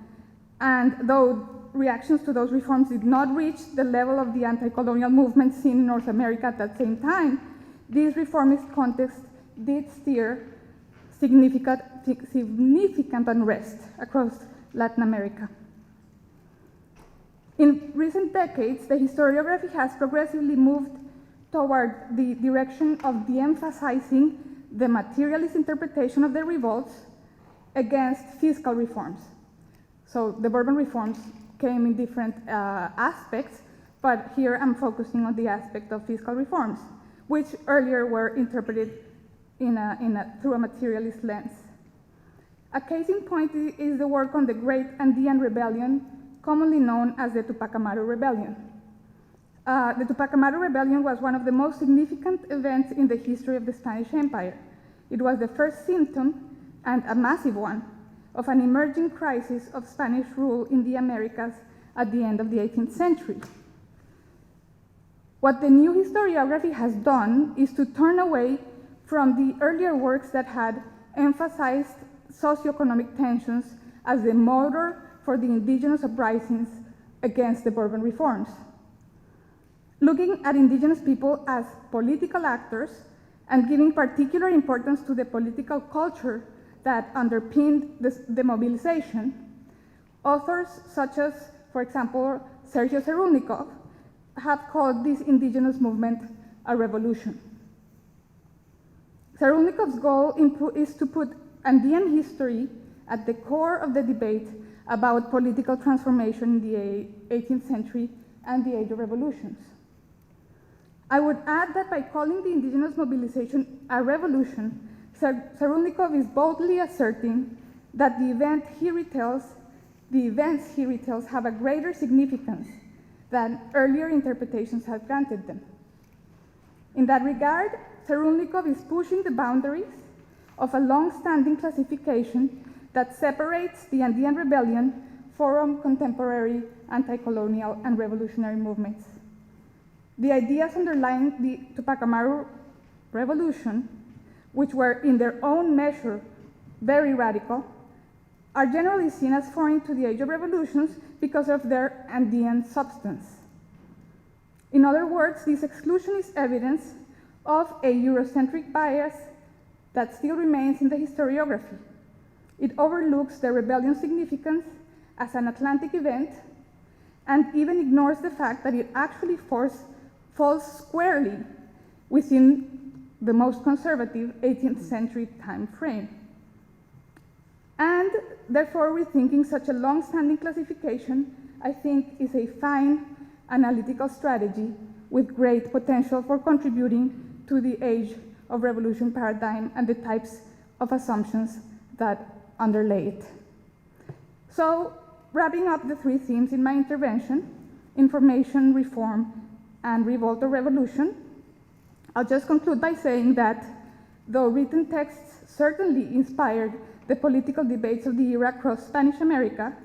and though reactions to those reforms did not reach the level of the anti-colonial movement seen in North America at that same time, this reformist context did steer significant unrest across Latin America. In recent decades, the historiography has progressively moved toward the direction of de-emphasizing the materialist interpretation of the revolts against fiscal reforms. So the Bourbon reforms came in different aspects, but here I'm focusing on the aspect of fiscal reforms, which earlier were interpreted through a materialist lens. A case in point is the work on the Great Andean Rebellion, commonly known as the Tupac Amaru Rebellion. The Tupac Amaru Rebellion was one of the most significant events in the history of the Spanish Empire. It was the first symptom, and a massive one, of an emerging crisis of Spanish rule in the Americas at the end of the 18th century. What the new historiography has done is to turn away from the earlier works that had emphasized socioeconomic tensions as the motor for the indigenous uprisings against the Bourbon reforms. Looking at indigenous people as political actors and giving particular importance to the political culture that underpinned the mobilization, authors such as, for example, Sergio Cerulnikov, have called this indigenous movement a revolution. Cerulnikov's goal is to put Andean history at the core of the debate about political transformation in the 18th century and the Age of Revolutions. I would add that by calling the indigenous mobilization a revolution, Cerulnikov is boldly asserting that the events he retells have a greater significance than earlier interpretations had granted them. In that regard, Cerulnikov is pushing the boundaries of a long-standing classification that separates the Andean Rebellion from contemporary anti-colonial and revolutionary movements. The ideas underlying the Tupac Amaru Revolution, which were in their own measure very radical, are generally seen as foreign to the Age of Revolutions because of their Andean substance. In other words, this exclusion is evidence of a Eurocentric bias that still remains in the historiography. It overlooks the rebellion's significance as an Atlantic event and even ignores the fact that it actually falls squarely within the most conservative 18th century time frame. And therefore, rethinking such a long-standing classification, I think, is a fine analytical strategy with great potential for contributing to the Age of Revolution paradigm and the types of assumptions that underlay it. So, wrapping up the three themes in my intervention, information, reform, and revolt or revolution, I'll just conclude by saying that though written texts certainly inspired the political debates of the era across Spanish America,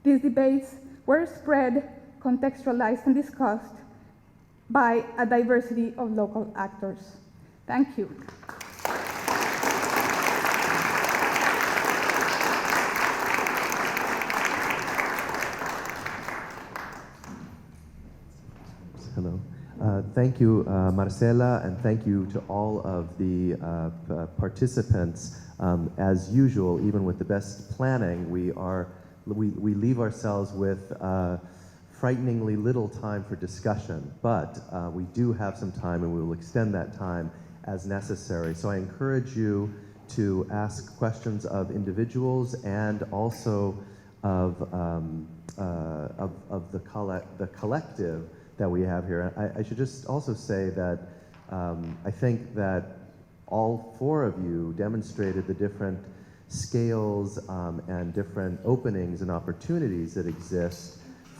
these debates were spread, contextualized, and discussed by a diversity of local actors. Thank you. Hello. Thank you, Marcela, and thank you to all of the participants. As usual, even with the best planning, we leave ourselves with frighteningly little time for discussion, but we do have some time and we will extend that time as necessary. So I encourage you to ask questions of individuals and also of the collective that we have here. I should just also say that I think that all four of you demonstrated the different scales and different openings and opportunities that exist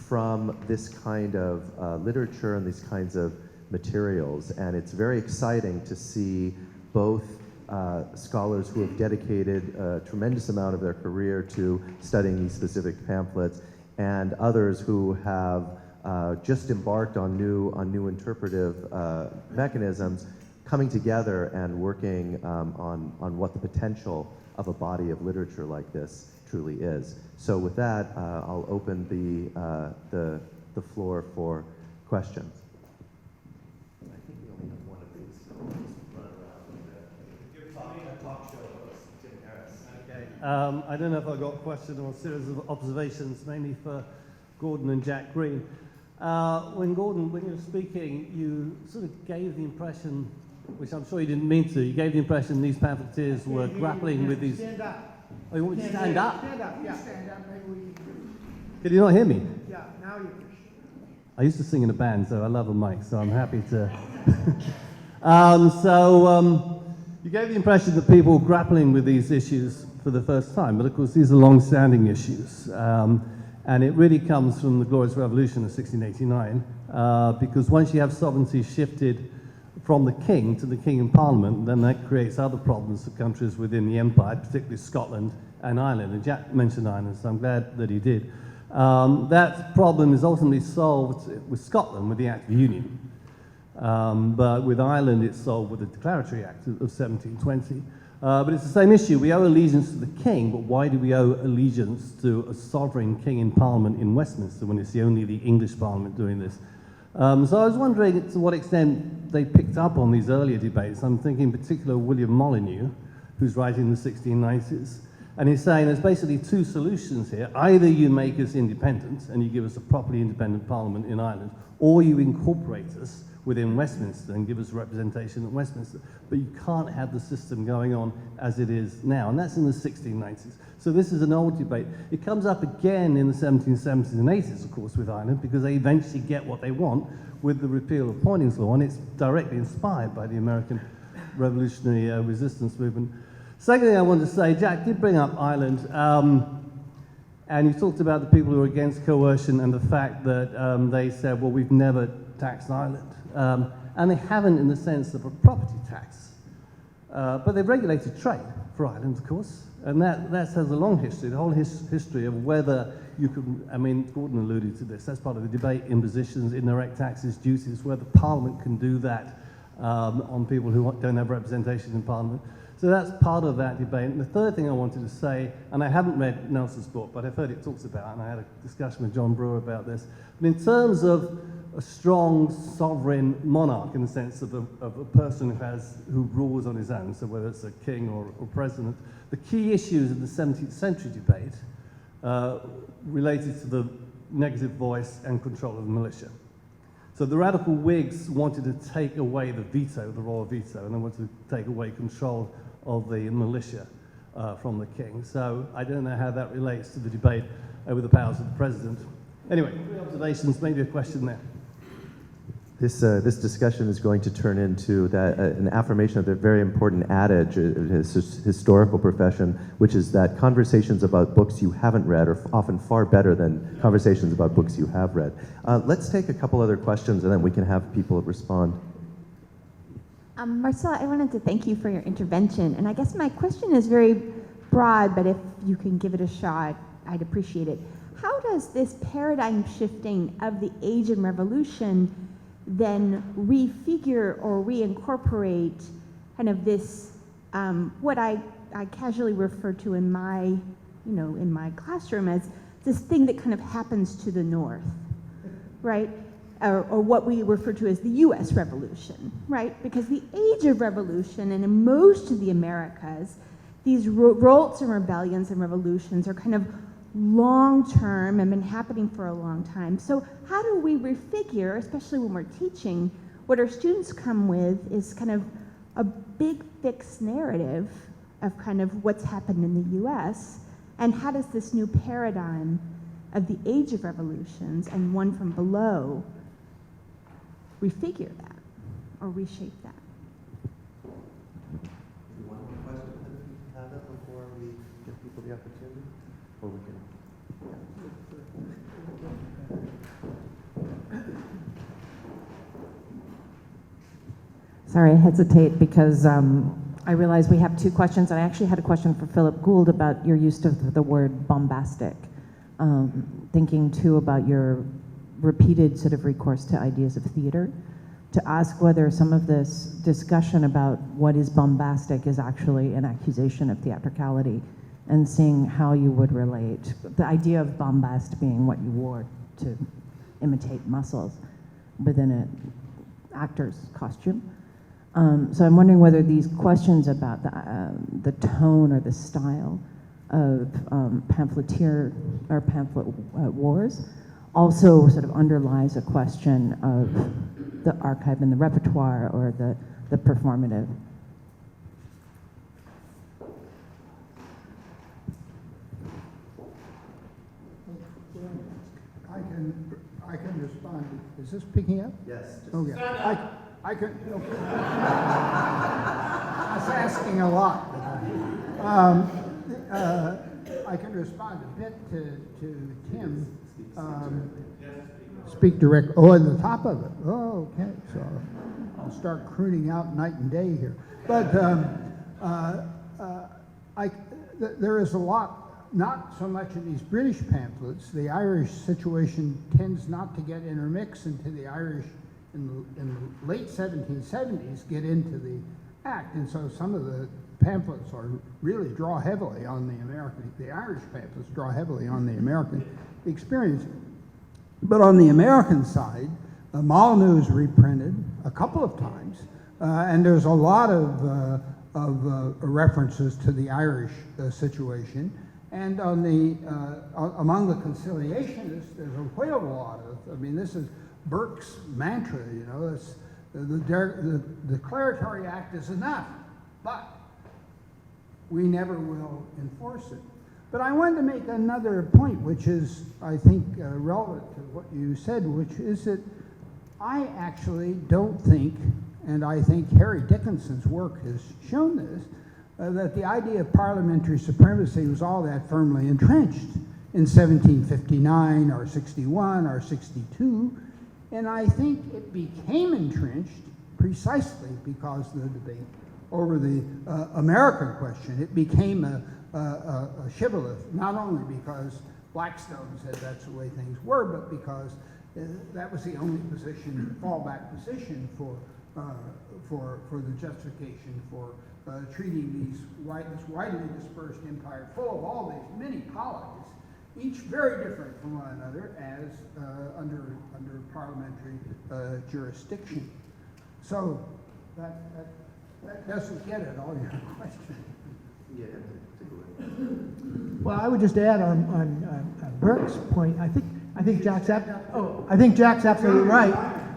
from this kind of literature and these kinds of materials. And it's very exciting to see both scholars who have dedicated a tremendous amount of their career to studying these specific pamphlets, and others who have just embarked on new interpretive mechanisms, coming together and working on what the potential of a body of literature like this truly is. So with that, I'll open the floor for questions. I think we only have one of these, so we'll just run around with it. You're talking a talk show host, Tim Harris. Okay. I don't know if I've got a question or a series of observations, mainly for Gordon and Jack Green. When Gordon, when you were speaking, you sort of gave the impression, which I'm sure you didn't mean to, you gave the impression these pamphleteers were grappling with these... Stand up. Oh, you want me to stand up? Stand up, yeah. Stand up, maybe we can... Could you not hear me? Yeah, now you can. I used to sing in a band, so I love a mic, so I'm happy to... you gave the impression that people were grappling with these issues for the first time, but of course these are long-standing issues. And it really comes from the Glorious Revolution of 1689, because once you have sovereignty shifted from the king to the king and parliament, then that creates other problems for countries within the empire, particularly Scotland and Ireland. And Jack mentioned Ireland, so I'm glad that he did. That problem is ultimately solved with Scotland with the Act of Union. But with Ireland, it's solved with the Declaratory Act of 1720. But it's the same issue. We owe allegiance to the king, but why do we owe allegiance to a sovereign king in parliament in Westminster when it's only the English parliament doing this? So I was wondering to what extent they picked up on these earlier debates. I'm thinking in particular William Molyneux, who's writing in the 1690s, and he's saying there's basically two solutions here. Either you make us independent and you give us a properly independent parliament in Ireland, or you incorporate us within Westminster and give us representation at Westminster. But you can't have the system going on as it is now, and that's in the 1690s. So this is an old debate. It comes up again in the 1770s and 80s, of course, with Ireland, because they eventually get what they want with the repeal of Poynings Law, and it's directly inspired by the American revolutionary resistance movement. Second thing I wanted to say, Jack did bring up Ireland, and you talked about the people who are against coercion and the fact that they said, well, we've never taxed Ireland. And they haven't in the sense of a property tax. But they've regulated trade for Ireland, of course, and that has a long history, the whole history of whether you can, I mean, Gordon alluded to this, that's part of the debate, impositions, indirect taxes, duties, whether Parliament can do that on people who don't have representation in Parliament. So that's part of that debate. And the third thing I wanted to say, and I haven't read Nelson's book, but I've heard it talks about, and I had a discussion with John Brewer about this, but in terms of a strong sovereign monarch in the sense of a person who rules on his own, so whether it's a king or president, the key issues in the 17th century debate related to the negative voice and control of the militia. So the radical Whigs wanted to take away the veto, the royal veto, and they wanted to take away control of the militia from the king. So I don't know how that relates to the debate over the powers of the president. Anyway, 3 observations, maybe a question there. This discussion is going to turn into an affirmation of the very important adage in his historical profession, which is that conversations about books you haven't read are often far better than conversations about books you have read. Let's take a couple other questions and then we can have people respond. Marcella, I wanted to thank you for your intervention, and I guess my question is very broad, but if you can give it a shot, I'd appreciate it. How does this paradigm shifting of the age and revolution then refigure or reincorporate kind of this, what I casually refer to in my, in my classroom as this thing that kind of happens to the north, right? Or what we refer to as the US Revolution, right? Because the age of revolution, and in most of the Americas, these revolts and rebellions and revolutions are kind of long-term and been happening for a long time. So how do we refigure, especially when we're teaching, what our students come with is kind of a big fixed narrative of kind of what's happened in the US, and how does this new paradigm of the age of revolutions and one from below refigure that or reshape that? One more question, if you have it, before we give people the opportunity? Or we can, Sorry, I hesitate because I realize we have two questions, and I actually had a question for Philip Gould about your use of the word bombastic. Thinking too about your repeated sort of recourse to ideas of theater, to ask whether some of this discussion about what is bombastic is actually an accusation of theatricality, and seeing how you would relate. The idea of bombast being what you wore to imitate muscles within an actor's costume. So I'm wondering whether these questions about the tone or the style of pamphleteer or pamphlet wars also sort of underlies a question of the archive and the repertoire, or the performative. I can respond. Is this picking up? yes. just- Okay. I can, okay. That's asking a lot. I can respond a bit to Tim. Speak direct, oh, at the top of it. Oh, okay, so I'll start crooning out night and day here. But there is a lot, not so much in these British pamphlets. The Irish situation tends not to get intermixed into the Irish in the late 1770s, get into the act. And so some of the pamphlets really draw heavily on the Irish pamphlets draw heavily on the American experience. But on the American side, Molyneux is reprinted a couple of times, and there's a lot of references to the Irish situation. And on among the conciliationists, there's a whale of a lot of. I mean, this is Burke's mantra. You know, it's, the Declaratory Act is enough, but we never will enforce it. But I wanted to make another point, which is, I think, relevant to what you said, which is that I actually don't think, and I think Harry Dickinson's work has shown this, that the idea of parliamentary supremacy was all that firmly entrenched in 1759 or 61 or 62. And I think it became entrenched precisely because of the debate over the American question. It became a shibboleth, not only because Blackstone said that's the way things were, but because that was the only position, fallback position for the justification for treating this widely dispersed empire full of all these many colonies, each very different from one another, as under parliamentary jurisdiction. So that doesn't get at all your question. Yeah, take away. Well, I would just add on Burke's point. I think Jack's absolutely right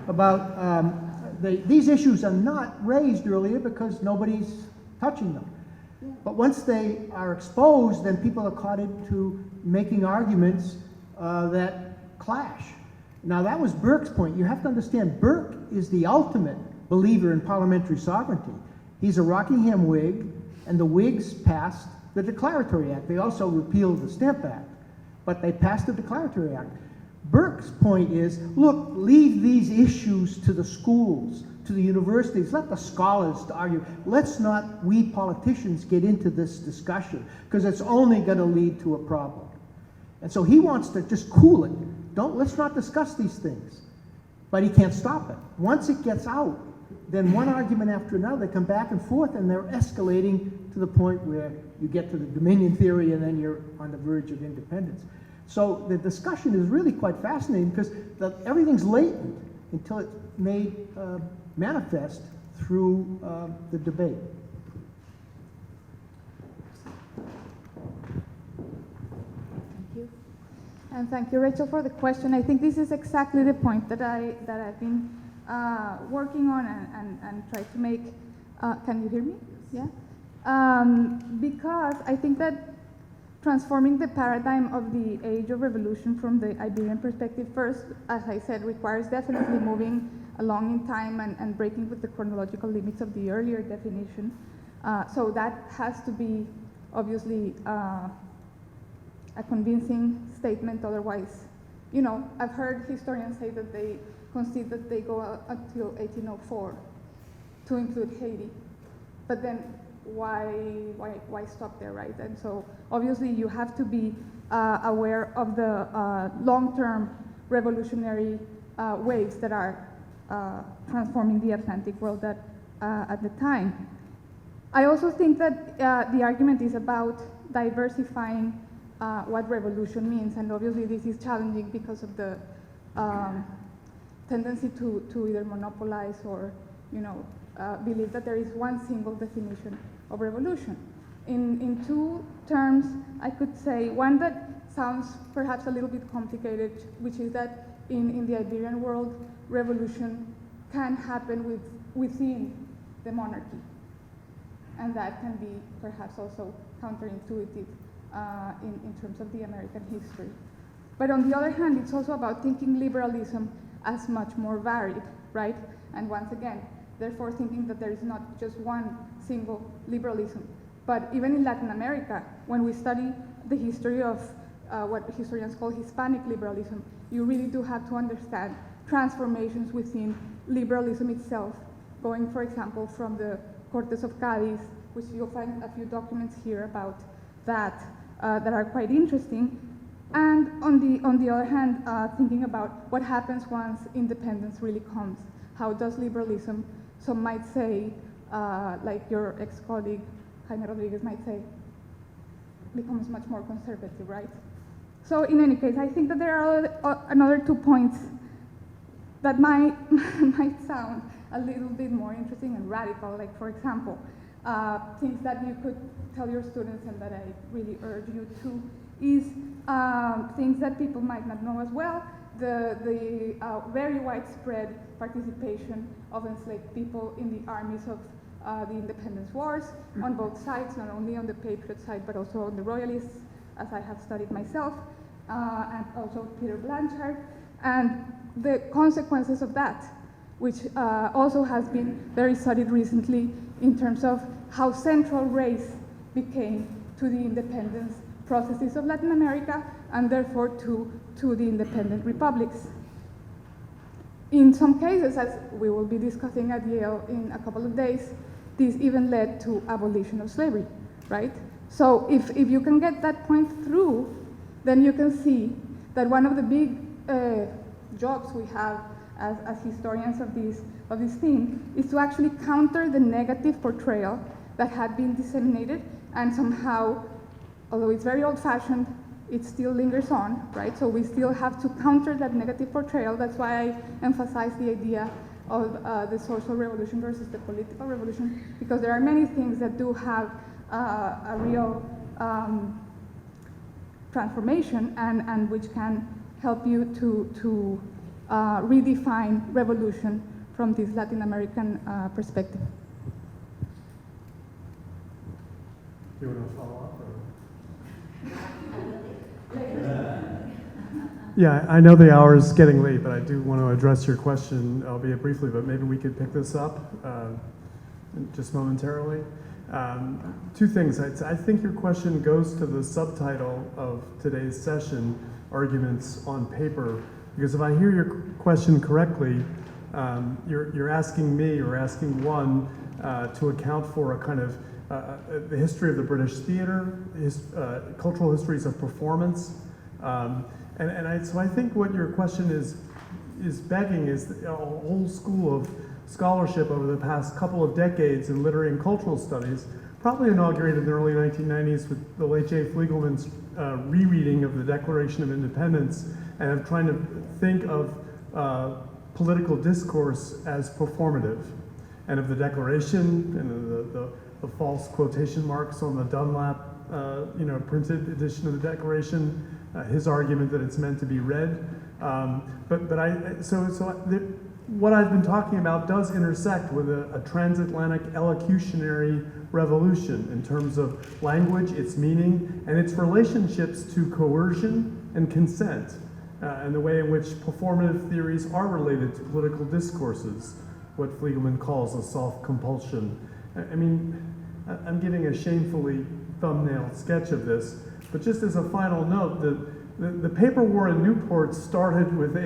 about these issues are not raised earlier because nobody's touching them. But once they are exposed, then people are caught into making arguments that clash. Now, that was Burke's point. You have to understand, Burke is the ultimate believer in parliamentary sovereignty. He's a Rockingham Whig, and the Whigs passed the Declaratory Act. They also repealed the Stamp Act, but they passed the Declaratory Act. Burke's point is, look, leave these issues to the schools, to the universities. Let the scholars argue. Let's not, we politicians, get into this discussion, because it's only going to lead to a problem. And so he wants to just cool it. Let's not discuss these things. But he can't stop it. Once it gets out, then one argument after another, they come back and forth, and they're escalating to the point where you get to the Dominion theory, and then you're on the verge of independence. So the discussion is really quite fascinating, because everything's latent until it's made manifest through the debate. Thank you. And thank you, Rachel, for the question. I think this is exactly the point that I've been working on and try to make. Can you hear me? Yeah. Because I think that transforming the paradigm of the age of revolution from the Iberian perspective first, as I said, requires definitely moving along in time and breaking with the chronological limits of the earlier definition. So that has to be obviously a convincing statement. Otherwise, you know, I've heard historians say that they concede that they go until 1804 to include Haiti, but then why stop there, right? And so obviously you have to be aware of the long-term revolutionary waves that are transforming the Atlantic world at the time. I also think that the argument is about diversifying what revolution means, and obviously this is challenging because of the tendency to either monopolize or, you know, believe that there is one single definition of revolution. In two terms, I could say one that sounds perhaps a little bit complicated, which is that in the Iberian world, revolution can happen within the monarchy. And that can be perhaps also counterintuitive in terms of the American history. But on the other hand, it's also about thinking liberalism as much more varied, right? And once again, therefore thinking that there is not just one single liberalism. But even in Latin America, when we study the history of what historians call Hispanic liberalism, you really do have to understand transformations within liberalism itself, going, for example, from the Cortes of Cádiz, which you'll find a few documents here about that that are quite interesting. And on the other hand, thinking about what happens once independence really comes. How does liberalism, some might say, like your ex-colleague Jaime Rodriguez might say, becomes much more conservative, right? So in any case, I think that there are another 2 points that might sound a little bit more interesting and radical, like for example, things that you could tell your students and that I really urge you to is things that people might not know as well, the very widespread participation of enslaved people in the armies of the independence wars on both sides, not only on the Patriot side, but also on the Royalists, as I have studied myself, and also Peter Blanchard, and the consequences of that, which also has been very studied recently in terms of how central race became to the independence processes of Latin America, and therefore to the independent republics. In some cases, as we will be discussing at Yale in a couple of days, this even led to abolition of slavery, right? So if you can get that point through, then you can see that one of the big jobs we have as historians of this theme is to actually counter the negative portrayal that had been disseminated, and somehow, although it's very old-fashioned, it still lingers on, right? So we still have to counter that negative portrayal. That's why I emphasize the idea of the social revolution versus the political revolution, because there are many things that do have a real transformation and which can help you to redefine revolution from this Latin American perspective. Do you want to follow up? Yeah, I know the hour is getting late, but I do want to address your question, albeit briefly, but maybe we could pick this up just momentarily. Two things. I think your question goes to the subtitle of today's session, Arguments on Paper, because if I hear your question correctly, you're asking me, or asking one, to account for a kind of the history of the British theater, cultural histories of performance, so I think what your question is begging is a whole school of scholarship over the past couple of decades in literary and cultural studies, probably inaugurated in the early 1990s with the late Jay Fliegelman's rereading of the Declaration of Independence, and of trying to think of political discourse as performative, and of the Declaration and the false quotation marks on the Dunlap printed edition of the Declaration his argument that it's meant to be read. What I've been talking about does intersect with a transatlantic elocutionary revolution in terms of language, its meaning, and its relationships to coercion and consent, and the way in which performative theories are related to political discourses, what Fliegelman calls a soft compulsion. I mean, I'm giving a shamefully thumbnail sketch of this, but just as a final note, the paper war in Newport started with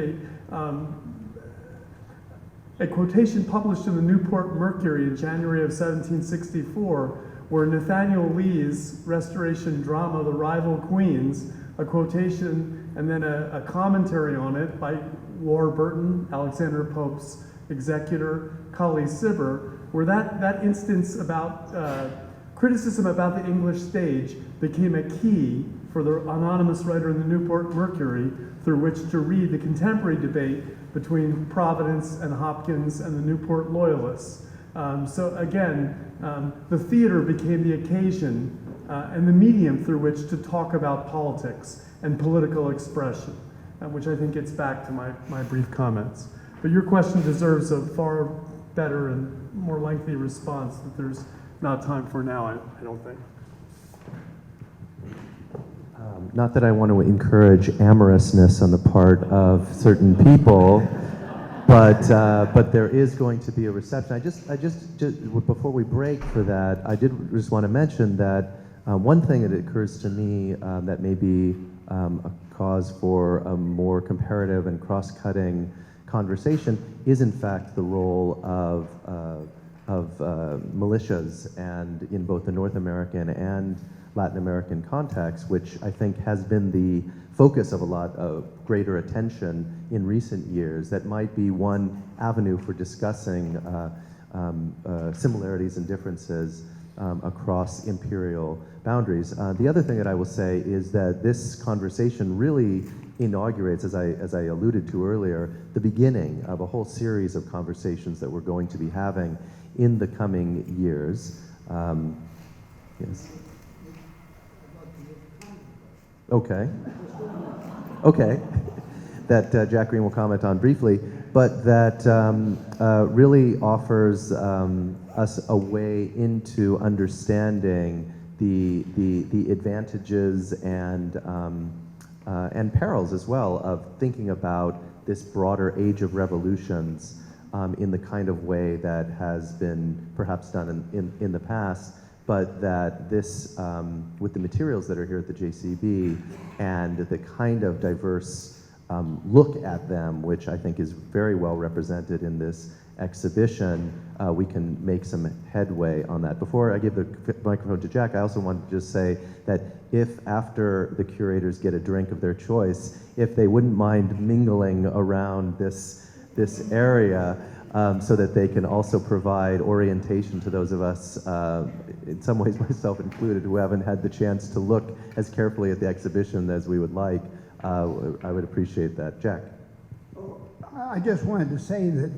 a quotation published in the Newport Mercury in January of 1764, where Nathaniel Lee's Restoration drama, The Rival Queens, a quotation and then a commentary on it by Warburton, Alexander Pope's executor, Colley Cibber, where that instance about criticism about the English stage became a key for the anonymous writer in the Newport Mercury through which to read the contemporary debate between Providence and Hopkins and the Newport Loyalists. So again, the theater became the occasion and the medium through which to talk about politics and political expression, which I think gets back to my brief comments. But your question deserves a far better and more lengthy response that there's not time for now, I don't think. Not that I want to encourage amorousness on the part of certain people, but there is going to be a reception. I just before we break for that, I did just want to mention that one thing that occurs to me that may be a cause for a more comparative and cross-cutting conversation is in fact the role of militias, and in both the North American and Latin American context, which I think has been the focus of a lot of greater attention in recent years. That might be one avenue for discussing similarities and differences across imperial boundaries. The other thing that I will say is that this conversation really inaugurates, as I alluded to earlier, the beginning of a whole series of conversations that we're going to be having in the coming years. Yes. Okay. Okay. That Jack Green will comment on briefly, but that really offers us a way into understanding the advantages and perils as well of thinking about this broader age of revolutions in the kind of way that has been perhaps done in the past, but that this, with the materials that are here at the JCB and the kind of diverse look at them, which I think is very well represented in this exhibition, we can make some headway on that. Before I give the microphone to Jack, I also want to just say that if after the curators get a drink of their choice, if they wouldn't mind mingling around this area, so that they can also provide orientation to those of us, in some ways myself included, who haven't had the chance to look as carefully at the exhibition as we would like. I would appreciate that. Jack. I just wanted to say that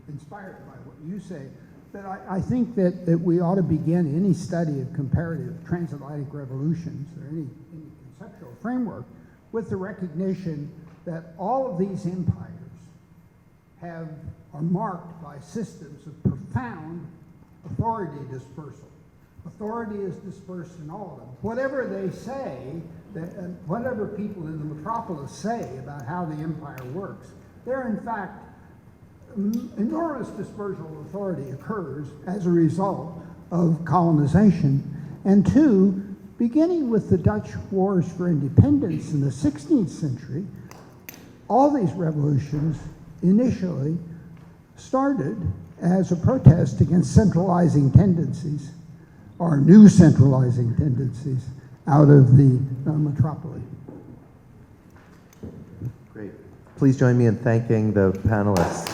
inspired by what you say, that I think that we ought to begin any study of comparative transatlantic revolutions or any conceptual framework with the recognition that all of these empires are marked by systems of profound authority dispersal. Authority is dispersed in all of them. Whatever they say, whatever people in the metropolis say about how the empire works, there in fact enormous dispersal of authority occurs as a result of colonization. And two, beginning with the Dutch wars for independence in the 16th century, all these revolutions initially started as a protest against centralizing tendencies, or new centralizing tendencies out of the metropolis. Great. Please join me in thanking the panelists.